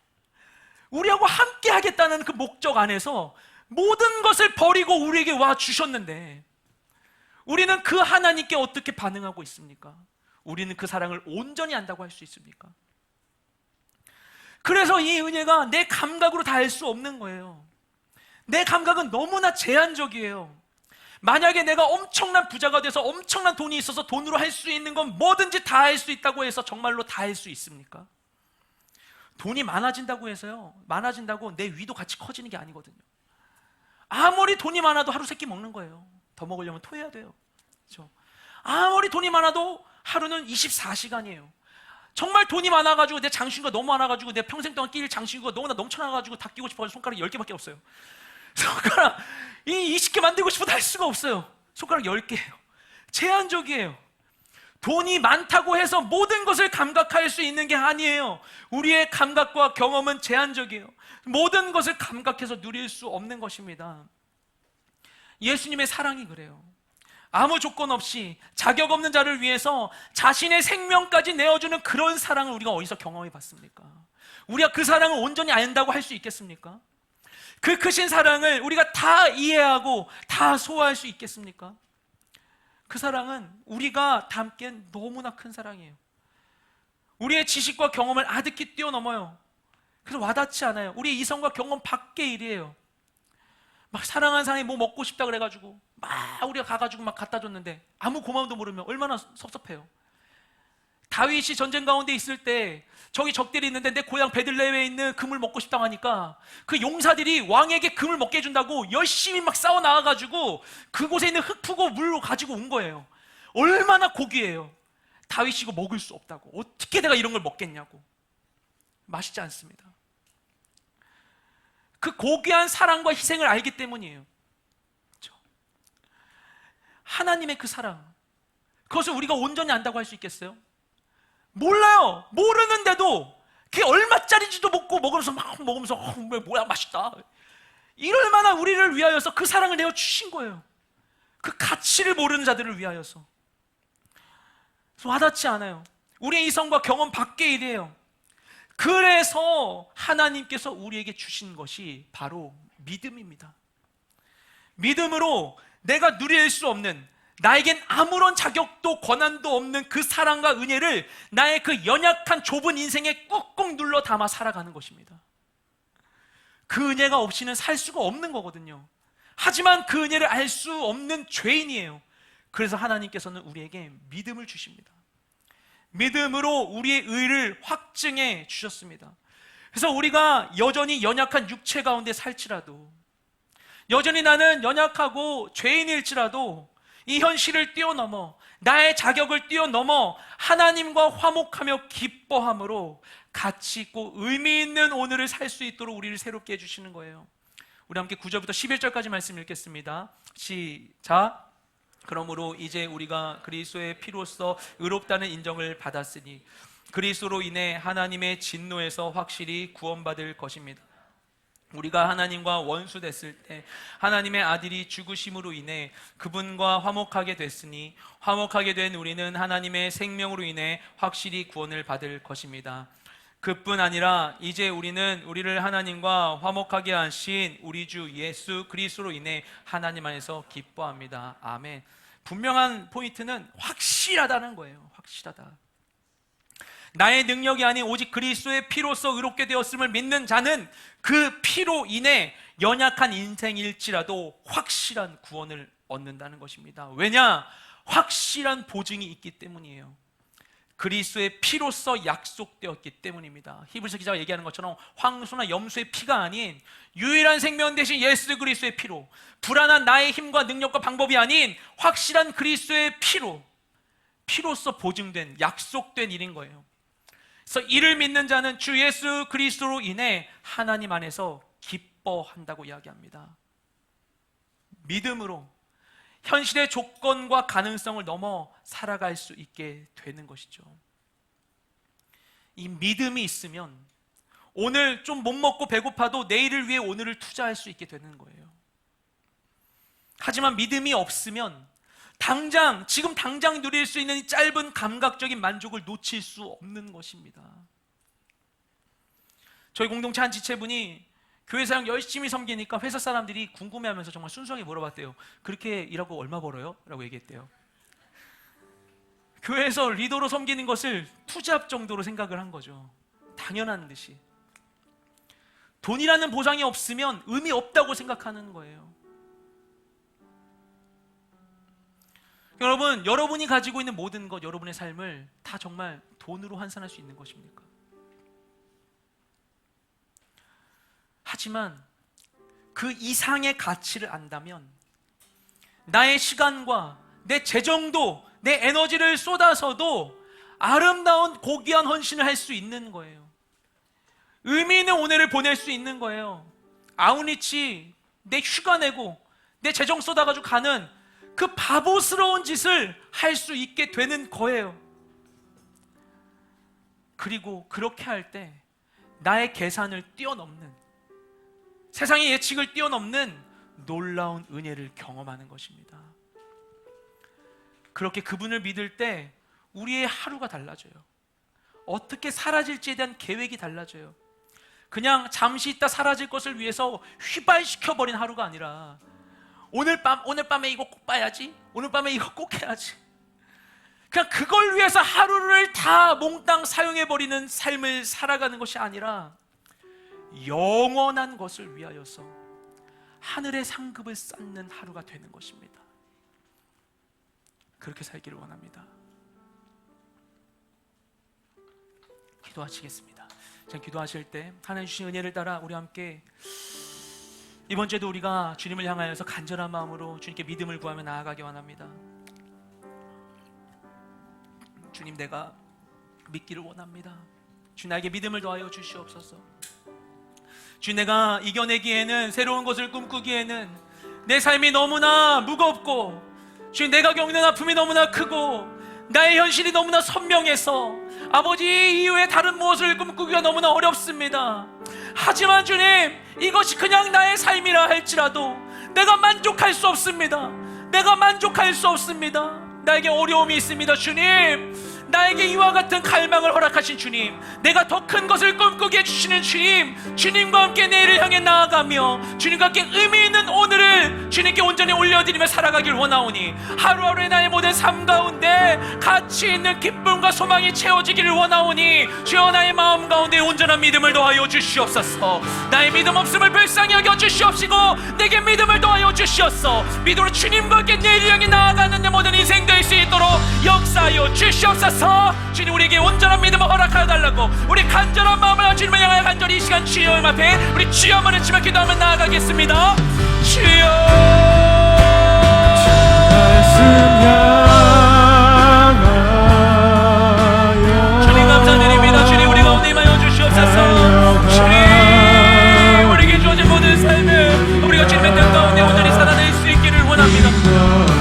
우리하고 함께 하겠다는 그 목적 안에서 모든 것을 버리고 우리에게 와 주셨는데, 우리는 그 하나님께 어떻게 반응하고 있습니까? 우리는 그 사랑을 온전히 안다고 할 수 있습니까? 그래서 이 은혜가 내 감각으로 다 알 수 없는 거예요. 내 감각은 너무나 제한적이에요. 만약에 내가 엄청난 부자가 돼서 엄청난 돈이 있어서 돈으로 할 수 있는 건 뭐든지 다 할 수 있다고 해서 정말로 다 할 수 있습니까? 돈이 많아진다고 해서요, 많아진다고 내 위도 같이 커지는 게 아니거든요. 아무리 돈이 많아도 하루 3끼 먹는 거예요. 더 먹으려면 토해야 돼요. 그렇죠? 아무리 돈이 많아도 하루는 24시간이에요. 정말 돈이 많아가지고 내 장신구가 너무 많아가지고 내 평생 동안 끼일 장신구가 너무나 넘쳐나가지고 다 끼고 싶어가지고 손가락 10개밖에 없어요. 손가락 20개 만들고 싶어도 할 수가 없어요. 손가락 10개예요. 제한적이에요. 돈이 많다고 해서 모든 것을 감각할 수 있는 게 아니에요. 우리의 감각과 경험은 제한적이에요. 모든 것을 감각해서 누릴 수 없는 것입니다. 예수님의 사랑이 그래요. 아무 조건 없이 자격 없는 자를 위해서 자신의 생명까지 내어주는 그런 사랑을 우리가 어디서 경험해 봤습니까? 우리가 그 사랑을 온전히 안다고 할 수 있겠습니까? 그 크신 사랑을 우리가 다 이해하고 다 소화할 수 있겠습니까? 그 사랑은 우리가 담기엔 너무나 큰 사랑이에요. 우리의 지식과 경험을 아득히 뛰어넘어요. 그래서 와닿지 않아요. 우리의 이성과 경험 밖의 일이에요. 막 사랑하는 사람이 뭐 먹고 싶다 그래가지고 막 우리가 가가지고 막 갖다 줬는데 아무 고마움도 모르면 얼마나 섭섭해요. 다윗이 전쟁 가운데 있을 때 저기 적들이 있는데 내 고향 베들레헴에 있는 금을 먹고 싶다고 하니까 그 용사들이 왕에게 금을 먹게 해준다고 열심히 막 싸워 나와가지고 그곳에 있는 흙 푸고 물로 가지고 온 거예요. 얼마나 고귀해요. 다윗이 이거 먹을 수 없다고, 어떻게 내가 이런 걸 먹겠냐고. 맛있지 않습니다. 그 고귀한 사랑과 희생을 알기 때문이에요. 그렇죠? 하나님의 그 사랑, 그것을 우리가 온전히 안다고 할 수 있겠어요? 몰라요. 모르는데도 그게 얼마짜리인지도 먹으면서 막 먹으면서 뭐야 맛있다 이럴 만한 우리를 위하여서 그 사랑을 내어 주신 거예요. 그 가치를 모르는 자들을 위하여서. 그래서 와닿지 않아요. 우리의 이성과 경험 밖의 일이에요. 그래서 하나님께서 우리에게 주신 것이 바로 믿음입니다. 믿음으로 내가 누릴 수 없는, 나에겐 아무런 자격도 권한도 없는 그 사랑과 은혜를 나의 그 연약한 좁은 인생에 꾹꾹 눌러 담아 살아가는 것입니다. 그 은혜가 없이는 살 수가 없는 거거든요. 하지만 그 은혜를 알 수 없는 죄인이에요. 그래서 하나님께서는 우리에게 믿음을 주십니다. 믿음으로 우리의 의를 확증해 주셨습니다. 그래서 우리가 여전히 연약한 육체 가운데 살지라도, 여전히 나는 연약하고 죄인일지라도 이 현실을 뛰어넘어, 나의 자격을 뛰어넘어 하나님과 화목하며 기뻐함으로 가치 있고 의미 있는 오늘을 살 수 있도록 우리를 새롭게 해주시는 거예요. 우리 함께 9절부터 11절까지 말씀 읽겠습니다. 시작. 그러므로 이제 우리가 그리스도의 피로써 의롭다는 인정을 받았으니 그리스도로 인해 하나님의 진노에서 확실히 구원받을 것입니다. 우리가 하나님과 원수 됐을 때 하나님의 아들이 죽으심으로 인해 그분과 화목하게 됐으니 화목하게 된 우리는 하나님의 생명으로 인해 확실히 구원을 받을 것입니다. 그뿐 아니라 이제 우리는 우리를 하나님과 화목하게 하신 우리 주 예수 그리스도로 인해 하나님 안에서 기뻐합니다. 아멘. 분명한 포인트는 확실하다는 거예요. 확실하다. 나의 능력이 아닌 오직 그리스도의 피로써 의롭게 되었음을 믿는 자는 그 피로 인해 연약한 인생일지라도 확실한 구원을 얻는다는 것입니다. 왜냐? 확실한 보증이 있기 때문이에요. 그리스도의 피로써 약속되었기 때문입니다. 히브리서 기자가 얘기하는 것처럼 황소나 염소의 피가 아닌 유일한 생명 대신 예수 그리스도의 피로, 불안한 나의 힘과 능력과 방법이 아닌 확실한 그리스도의 피로써 보증된, 약속된 일인 거예요. 그래서 이를 믿는 자는 주 예수 그리스도로 인해 하나님 안에서 기뻐한다고 이야기합니다. 믿음으로 현실의 조건과 가능성을 넘어 살아갈 수 있게 되는 것이죠. 이 믿음이 있으면 오늘 좀 못 먹고 배고파도 내일을 위해 오늘을 투자할 수 있게 되는 거예요. 하지만 믿음이 없으면 지금 당장 누릴 수 있는 이 짧은 감각적인 만족을 놓칠 수 없는 것입니다. 저희 공동체 한 지체분이 교회 사역 열심히 섬기니까 회사 사람들이 궁금해하면서 정말 순수하게 물어봤대요. 그렇게 일하고 얼마 벌어요? 라고 얘기했대요. 교회에서 리더로 섬기는 것을 투잡 정도로 생각을 한 거죠. 당연한 듯이. 돈이라는 보상이 없으면 의미 없다고 생각하는 거예요. 여러분, 여러분이 가지고 있는 모든 것, 여러분의 삶을 다 정말 돈으로 환산할 수 있는 것입니까? 하지만 그 이상의 가치를 안다면 나의 시간과 내 재정도, 내 에너지를 쏟아서도 아름다운 고귀한 헌신을 할 수 있는 거예요. 의미 있는 오늘을 보낼 수 있는 거예요. 아우니치 내 휴가 내고 내 재정 쏟아가지고 가는 그 바보스러운 짓을 할 수 있게 되는 거예요. 그리고 그렇게 할 때 나의 계산을 뛰어넘는, 세상의 예측을 뛰어넘는 놀라운 은혜를 경험하는 것입니다. 그렇게 그분을 믿을 때 우리의 하루가 달라져요. 어떻게 사라질지에 대한 계획이 달라져요. 그냥 잠시 있다 사라질 것을 위해서 휘발시켜버린 하루가 아니라 오늘 밤에 이거 꼭 봐야지, 오늘 밤에 이거 꼭 해야지, 그냥 그걸 위해서 하루를 다 몽땅 사용해버리는 삶을 살아가는 것이 아니라 영원한 것을 위하여서 하늘의 상급을 쌓는 하루가 되는 것입니다. 그렇게 살기를 원합니다. 기도하시겠습니다. 자, 기도하실 때 하나님 주신 은혜를 따라 우리 함께 이번 주에도 우리가 주님을 향하여서 간절한 마음으로 주님께 믿음을 구하며 나아가기 원합니다. 주님, 내가 믿기를 원합니다. 주님, 나에게 믿음을 더하여 주시옵소서. 주님, 내가 이겨내기에는, 새로운 것을 꿈꾸기에는 내 삶이 너무나 무겁고, 주님, 내가 겪는 아픔이 너무나 크고, 나의 현실이 너무나 선명해서 아버지 이후에 다른 무엇을 꿈꾸기가 너무나 어렵습니다. 하지만 주님, 이것이 그냥 나의 삶이라 할지라도 내가 만족할 수 없습니다. 내가 만족할 수 없습니다. 나에게 어려움이 있습니다. 주님, 나에게 이와 같은 갈망을 허락하신 주님, 내가 더 큰 것을 꿈꾸게 해주시는 주님, 주님과 함께 내일을 향해 나아가며 주님과 함께 의미 있는 오늘을 주님께 온전히 올려드리며 살아가길 원하오니, 하루하루의 나의 모든 삶 가운데 가치 있는 기쁨과 소망이 채워지기를 원하오니, 주여 나의 마음 가운데 온전한 믿음을 더하여 주시옵소서. 나의 믿음 없음을 불쌍히 여겨 주시옵시고 내게 믿음을 더하여 주시옵소서. 믿음으로 주님과 함께 내일을 향해 나아가는 내 모든 인생 될 수 있도록 역사하여 주시옵소서. 주님, 우리에게 온전한 믿음을 허락하여 달라고 우리 간절한 마음을 주님을 향하여 간절히 이 시간 주여 앞에 우리 주여만 외치며 기도하며 나아가겠습니다. 주여, 주님 감사드립니다. 주님, 우리 가운데 임하여 주시옵소서. 주님, 우리에게 주어진 모든 삶을 우리가 주님의 뜻 가운데 온전히 살아낼 수 있기를 원합니다.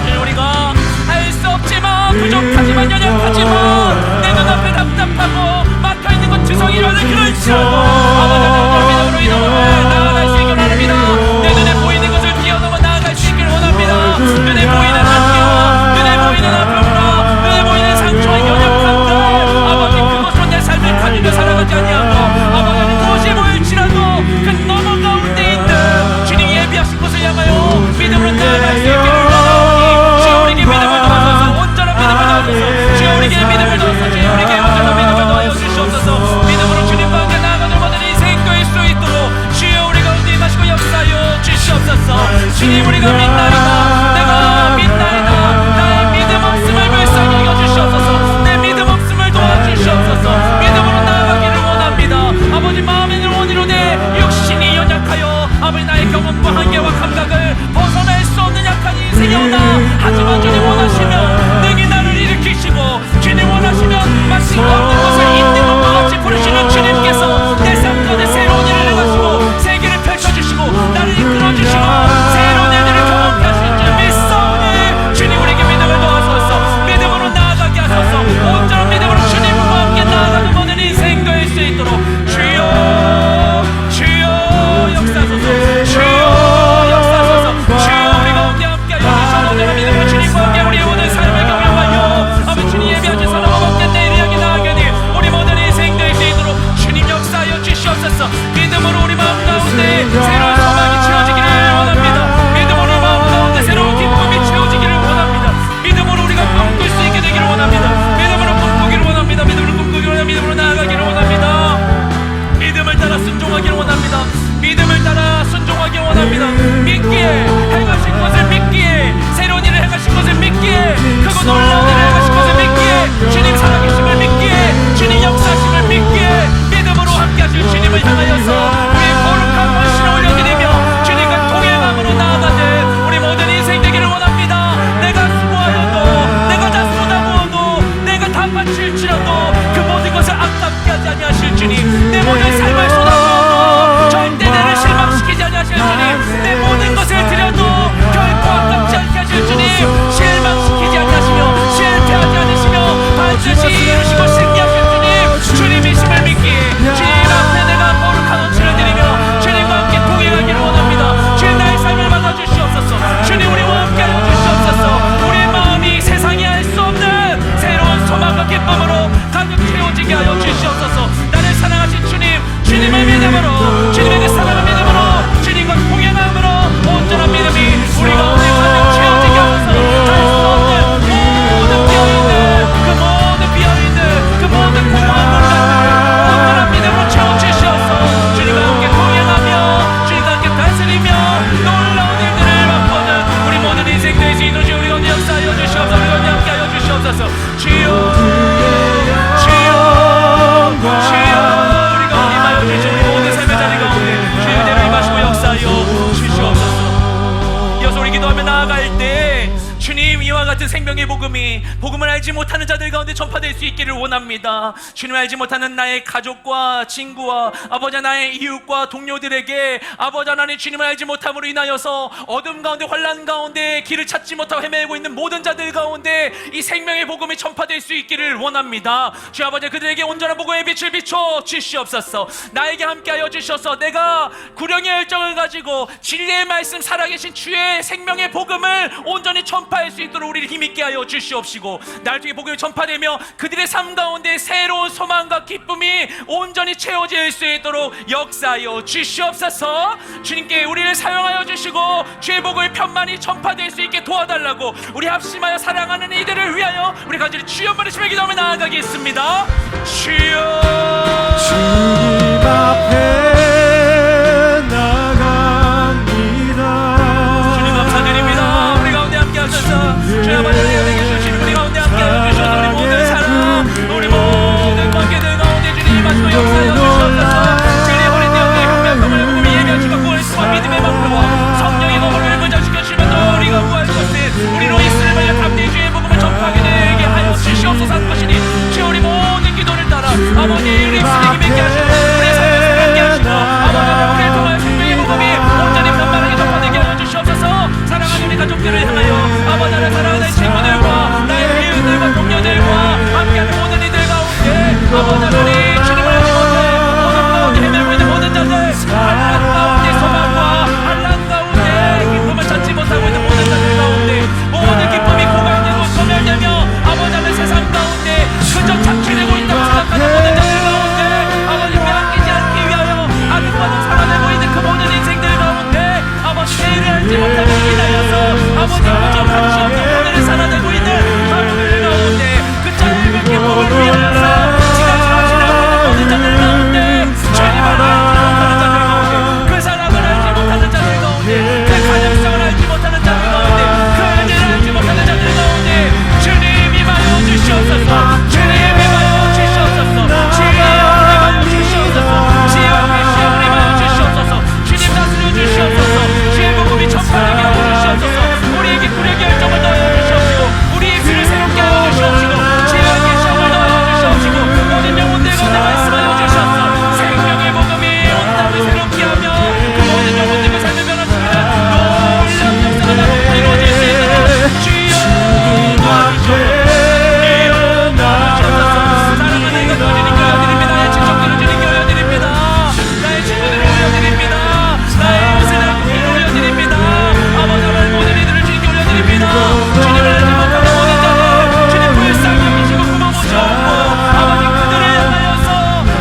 주님, 우리가 할 수 없지만, 부족하지만, 연약하지만, 내 눈앞에 답답하고 막혀있는 것 주성이라는 그럴지라도 아버지 믿음으로 나아갈 수 있기를 원합니다. 내 눈에 보이는 것을 뛰어넘어 나아갈 수 있기를 원합니다. 눈에 보이는 한계와 눈에 보이는 아픔과 눈에 보이는 상처와 연약함들, 아버지 그것으로 내 삶을 가지고 살아가지 아니하고, 아버지는 무엇이 보일지라도 그 너머 가운데 있는 주님 예비하신 것을 향하여 믿음으로 나아갈 수 있기를 원하오니, 주여 우리에게 믿음을 더하소서. 온전한 믿음을 더하소서. 주여 우리에게 믿음을 더하소서. 주여 우리에게 온전한 믿음을 더하여 주시옵소서. 믿음으로 주님과 함께 나아가는 모든 인생 될 수 있도록 주여 우리 가운데 임하시고 역사하여 주시옵소서. 주님, 우리가 믿나이다, 내가 믿나이다. 나의 믿음 없음을 불쌍히 여겨주시옵소서. 내 믿음 없음을 도와주시옵소서. 믿음으로 나아가기를 원합니다. 아버지, 마음에는 원이로 내 육신이 연약하여 아버지 나의 경험과 한계와 감각을 벗어날 수 없는 약한 인생이오나, 하지만 주님 원하시면 내게 나를 일으키시고, 주님 원하시면 마치 없는 것을 있는 것과 같이 부르시는 주님께서 내 삶 가운데 새로운 일을 행하시고 세계를 펼쳐주시고 나를 이끌어주시고 새로운 일들을 경험케 하실 줄 믿사오니, 주님 우리에게 믿음을 더하소서. 믿음으로 나아가게 하소서. 온전한 믿음으로 주님과 함께 나아가는 모든 인생 될 수 있도록 주여, 주여 역사하소서. 주여 역사하소서. 주여 우리 가운데 함께 하여 주시옵소서. 온전한 믿음으로 주님과 함께 우리의 모든 삶을 경험하여 아버지 주님 예비하신 사람과 함께 내일을 향해 나아가니 우리 모든 인생 될 수 있도록 주님 역사하여 주시옵소서. 믿음으로 우리 마음 가운데 새로운 소망이 채워지기를 원합니다. 믿음으로 우리 마음 가운데 새로운 기쁨이 채워지기를 원합니다. 믿음으로 우리가 꿈꿀 수 있게 되기를 원합니다. 믿음으로 꿈꾸기를 원합니다. 믿음으로 꿈꾸기를 원합니다. 믿음으로 나아가기를 원합니다. 믿음을 따라 순종하기를 원합니다. 믿음을 따라 순종하기를 원합니다. 믿기에, 행하신 것을 믿기에, 새로운 일을 행하신 것을 믿기에, 크고 놀라운 일을 행하신 것을 믿기에, 주님 살아계심을 믿기에, 주님 역사하심을 믿기에, 믿음으로 함께하실 주님을 향하여서 우리의 거룩한 헌신을 올려드리며 주님과 동행함으로 나아가는 우리 모든 인생 되기를 원합니다. 내가 수고하여도, 내가 다 쏟아부어도, 내가 다 바칠지라도 그 모든 것을 아깝게 하지 아니하실 주님, 내 모든 삶을 쏟아부어도 절대 나를 실망시키지 아니하실 주님, 내 모든 것을 드려도 결코 아깝지 않게 하실 주님, 실망시키지 아니하시며 실패하지 않으시며 반드시 이루시고 승리하실 주님, 주님이심을 믿기에 주님 앞에 내가 거룩한 헌신을 드리며 주님과 함께 동행하기를 원합니다. 주님 나의 삶을 막아주시옵소서. 주님 우리와 함께 하여 주시옵소서. 우리의 마음이 세상이 알 수 주시옵소서. 주여 주여 주여 우리 가운데 임하여 주시옵소서. 우리 모든 삶의 자리 가운데 주의 은혜를 임하시고 역사하여 주시옵소서. 이어서 우리 기도하며 나아갈 때 주님, 이와 같은 생명의 복음이 복음을 알지 못하는 자들 가운데 전파될 수 있기를 원합니다. 주님을 알지 못하는 나의 가족과 친구와 아버지 나의 이웃과 동료들에게 아버지 하나님 주님을 알지 못함으로 인하여서 어둠 가운데 환난 가운데 길을 찾지 못하고 헤매고 있는 모든 자들 가운데 이 생명의 복음이 전파될 수 있기를 원합니다. 주 아버지 그들에게 온전한 복음의 빛을 비춰 주시옵소서. 나에게 함께하여 주셔서 내가 구령의 열정을 가지고 진리의 말씀 살아계신 주의 생명의 복음을 온전히 전파할 수 있도록 우리를 힘있게 하여 주시옵시고 날 통해 복음이 전파되며 그들의 삶 가운데 새로운 소망과 기쁨이 온전히 채워질 수 있도록 역사하여 주시옵소서. 주님께 우리를 사용하여 주시고 주의 복음이 편만히 전파될 수 있게 도와달라고 우리 합심하여 사랑하는 이들을 위하여 우리 간절히 주여 부르시며 기도하며 나아가겠습니다. 주여 주님 앞에 주여 아버지 하나님 주신 우리 가운데 함께하여 주셔서 우리 모든 사랑 우리 모든 관계들 가운데 주님 임하시고 역사하여 주시옵소서. 주님 우리 때문에 혁명감을 복음이 예배하시고 구원과 믿음의 마음으로 성령의 검을 의자시켜 주시면서 우리가 구할 것은 우리로 있을 만한 담대히 주의 복음을 전파하게 되게 하여 주시옵소서 한 것이니 주여 우리 모든 기도를 따라 아버지 우리 입술에 힘있게 하시고 우리의 삶을 함께 하시고 아버지 우리를 통하여 생명의 복음이 온전히 편만하게 전파되게 하여 주시옵소서. 사랑하는 우리 가족들을 향하여 아버지 나를 사랑하는 친구들과 나의 이웃들과 동료들과 함께하는 모든 이들 가운데 아버지 하나님 주님을 알지 못해 어둠 가운데 헤매고 있는 모든 자들 환난 가운데 소망과 환난 가운데 기쁨을 찾지 못하고 있는 모든 자들 가운데 모든 기쁨이 고갈되고 소멸되며 아버지 하나님 세상 가운데 그저 착취되고 있다고 생각하는 모든 자들 가운데 아버지 빼앗기지 않기 위하여 아직까지 살아내고 있는 그 모든 인생들 가운데 아버지 내일을 알지 못하는 인하여서 아버지 그저 가치 없는 오늘을 살아내고 있는 하루들 가운데 그 짧은 기쁨을 위하여서 지나치고 모든 자들 가운데 주님을 알지 못하는 자들 가운데 그 사랑을 알지 못하는 자들 가운데 그 가능성을 알지 못하는 자들 가운데 그 은혜를 알지 못하는 자들 가운데 주님 임하여 주시옵소서. 주님 임하여 주시옵소서. 주님 임하여 주시옵소서. 주님 임하여 주시옵소서. 주님 다스려 주시옵소서. 주의 복음이 전파되게 하여 주시옵소서. 우리에게 구력의 열정을 넣어 주시옵시고 우리의 귀를 새롭게 하여 주시옵시고 지혜의 시험을 넣어 주시옵시고 모든 영혼들 가운데 말씀하여 주시옵소서. 생명의 복음이 온 땅을 새롭게 하며 그 모든 영혼들과 삶을 변화시키는 놀라운 역사가 나로 이루어질 수 있도록 주여 도와주시옵소서. 사랑하는 이것 주님 교회드립니다. 나의 친척들을 주님 교회드립니다. 나의 친구들을 올려드립니다. 나의 이웃을 올려드립니다. 아버지 하나님 모든 이들을 주님께 올려드립니다. 주님을 알지 못하는 모든 자들 주님 불쌍히 여기시고 품어보시옵고 아버지 그들을 향하여서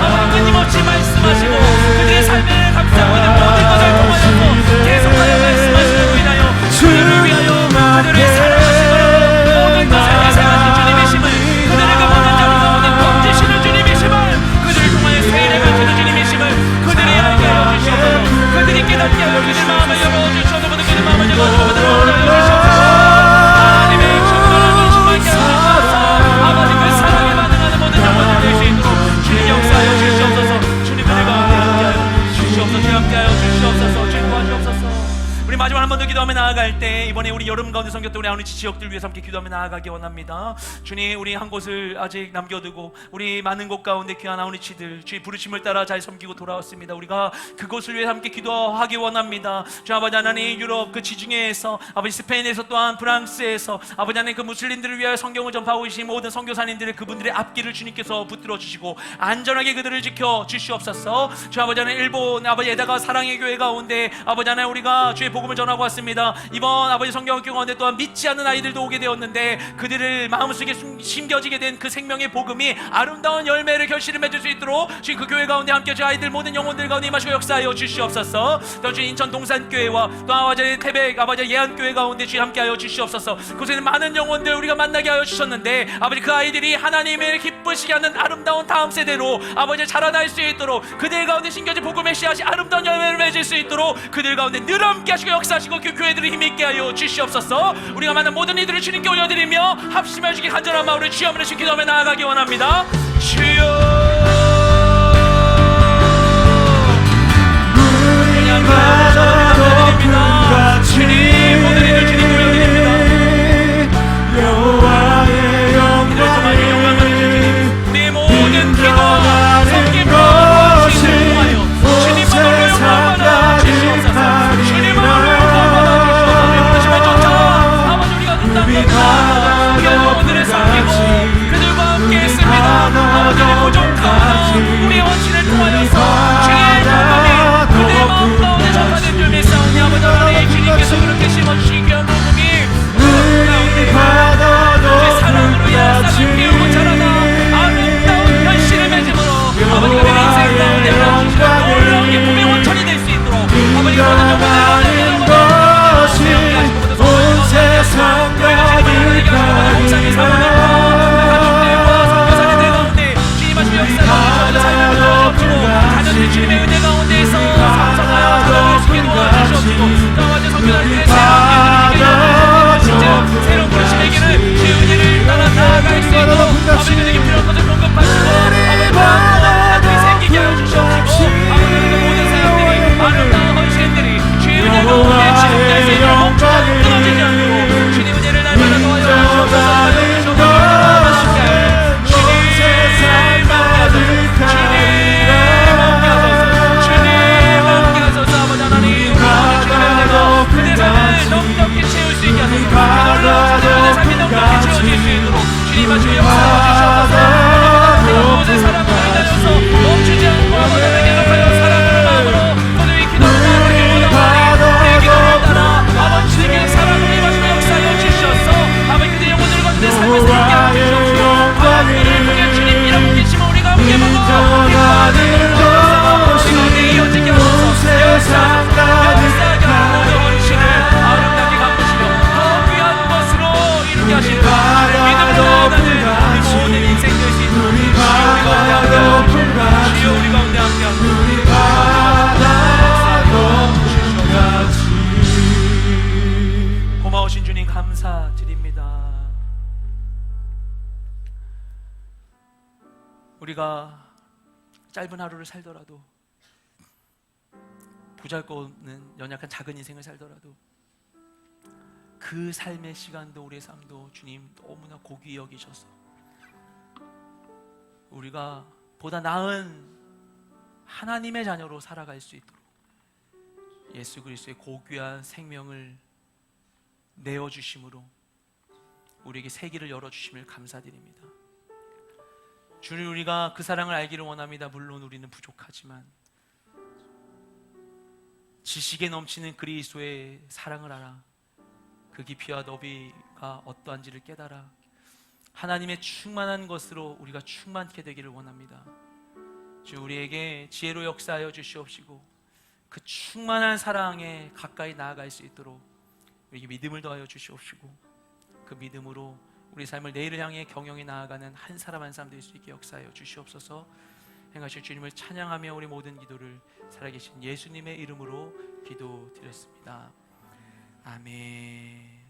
아버지 끊임없이 말씀하시고 그들의 삶을 감싸고 있는 모든 것을 통하여서 계속하여 말씀하시고 인하여 주님을 위하여 그들을 사랑하시므로 모든 것을 예상하신 주님이심을 그들을 그 모든 자를 가운데 건지시는 주님이심을 그들을 통하여 세일해 가시는 주님이심을 그들이 알게 하여 주시옵소서. 그들이 깨닫게 하여 그들 마음을 열어주시옵소서. 그들 마음을 열어주시옵소서. 그들 마음을 열어주시옵소서. 하나님의 충만한 인심을 깨 하시옵소서. 아버지 그 사랑에 반응하는 모든 영혼들 될 수 있도록 주님 역사하여 주시옵소서. 주님 은혜 가운데 함께하여 주시옵소서. 함께하여 주시옵소서. 주님 도와주옵소서. 우리 마지막 한 번 더 기도하며 나아갈 때 이번에 우리 여름 가운데 섬겼던 우리 아우니 지역들 위해서 함께 기도하며 나아가기 원합니다. 주님 우리 한 곳을 아직 남겨두고 우리 많은 곳 가운데 귀한 아우니치들 주의 부르심을 따라 잘 섬기고 돌아왔습니다. 우리가 그곳을 위해 함께 기도하기 원합니다. 주 아버지 하나님 유럽 그 지중해에서 아버지 스페인에서 또한 프랑스에서 아버지 하나님 그 무슬림들을 위하여 성경을 전파하고 계신 모든 선교사님들의 그분들의 앞길을 주님께서 붙들어 주시고 안전하게 그들을 지켜 주시옵소서. 주 아버지 하나님 일본 아버지에다가 사랑의 교회 가운데 아버지 하나님 우리가 주의 복음을 전하고 왔습니다. 이번 아버지 성경학교 가운데 또한 믿지 않는 아이들도 오게 되었는데 그들을 마음속에 심겨지게 된 그 생명의 복음이 아름다운 열매를 결실을 맺을 수 있도록 주님 그 교회 가운데 함께 주 아이들 모든 영혼들 가운데 임하시고 역사하여 주시옵소서. 또 주님 인천 동산교회와 또 아버지 태백 아버지 예안교회 가운데 주님 함께하여 주시옵소서. 그곳에는 많은 영혼들 우리가 만나게 하여 주셨는데 아버지 그 아이들이 하나님을 기쁘시게 하는 아름다운 다음 세대로 아버지 자라날 수 있도록 그들 가운데 심겨진 복음의 씨앗이 아름다운 열매를 맺을 수 있도록 그들 가운데 늘 함께 하시고 역사하시고 그 교회들을 힘있게 하여 주시옵소서. 주시옵소서. 우리가 만난 모든 이들을 주님께 올려드리며 합심하여 주기 간절한 마음으로 주여 한번 주신 기도하며 나아가기 원합니다. 주여 감사드립니다. 주님 모든 일을 주님 올려드립니다. 여호와의 이들을 통하여 영광을 주님 우리의 모든 기도 섬김 주님을 통하여 주님만으로 영광 받아 주시옵소서. 주님만으로 영광 받아 주시옵소서. 부르심에 쫓아 아버지 우리가 그 땅에 나아가 우리 영혼들을 섬기고 그들과 함께 했습니다. 아버지의 부족한 우리의 원신을 통하여서 주의 영광이 그들의 마음 가운데 전파된 줄 믿사오니 아버지 하나님 주님께서 그렇게 심어주신 귀한 복음이 가운데 주의 사랑으로 약삭을 피우고 자라나 아름다운 현실을 맺음으로 아버지가 내 인생 가운데 하나주시는 놀라운 기쁨의 원천이 될 수 있도록 아버지 모든 영혼을 것이 온 세상 가득하니 목사님 사모님과 가족들과 선교사님들 가운데 주님 하시는 역사가 삶을 도와주시고 자녀들 주님의 은혜 가운데에서 성성하여 살아가시게 도와주시옵시고 또 아버지 선교사님들의 새로운 길을 진짜 새로운 부르심의 길을 주의 은혜를 따라 나아갈 수 있도록 아버지 그들에게 필요한 것을 공급하시고 아버지 마음이 생기게 하여 주시옵시고 아버지 그 모든 사람들이 아름다운 헌신들이 주의 은혜 가운데 지속될 수 있도록 멈추고 끊어지지 않도록 주님 은혜를 날마다 도와주시옵소서. 넉넉히 채울 수 있게 하소서. 그들의 삶이 넉넉히 채워질 수 있도록 주님아 주의 역사를 주시옵소서. 모든 사람을 인하여서 멈추지 않고 아버지를 계속하여 사랑하는 마음으로 그들의 기도를 나누기보다 우리의 기도를 따라 아버지 주님께 사랑으로 임하시며 역사하여 주시옵소서. 아버지 그들의 영혼을 건데 삶을 살게 하여 주시옵소서. 그들을 통해 주님 이름 계시면 우리가 함께 보고 기뻐하는 것이 우리 가운데 이어지게 하소서. 역사하게 하는 모든 헌신을 아름답게 갚으시며 더 귀한 것으로 이루게 하시는 믿음으로 나아가는 우리 모든 인생 될 수 있도록 주여 우리 가운데 함께하소서. 주여 우리 가운데 함께하소서. 고마우신 주님 감사드립니다. 우리가 짧은 하루를 살더라도 보잘것없는 연약한 작은 인생을 살더라도 그 삶의 시간도 우리의 삶도 주님 너무나 고귀히 여기셔서 우리가 보다 나은 하나님의 자녀로 살아갈 수 있도록 예수 그리스도의 고귀한 생명을 내어주심으로 우리에게 새 길을 열어주심을 감사드립니다. 주님 우리가 그 사랑을 알기를 원합니다. 물론 우리는 부족하지만 지식에 넘치는 그리스도의 사랑을 알아 그 깊이와 너비가 어떠한지를 깨달아 하나님의 충만한 것으로 우리가 충만케 되기를 원합니다. 주 우리에게 지혜로 역사하여 주시옵시고 그 충만한 사랑에 가까이 나아갈 수 있도록 우리에게 믿음을 더하여 주시옵시고 그 믿음으로 우리 삶을 내일을 향해 경영해 나아가는 한 사람 한 사람 될 수 있게 역사하여 주시옵소서. 행하실 주님을 찬양하며 우리 모든 기도를 살아계신 예수님의 이름으로 기도드렸습니다. 아멘.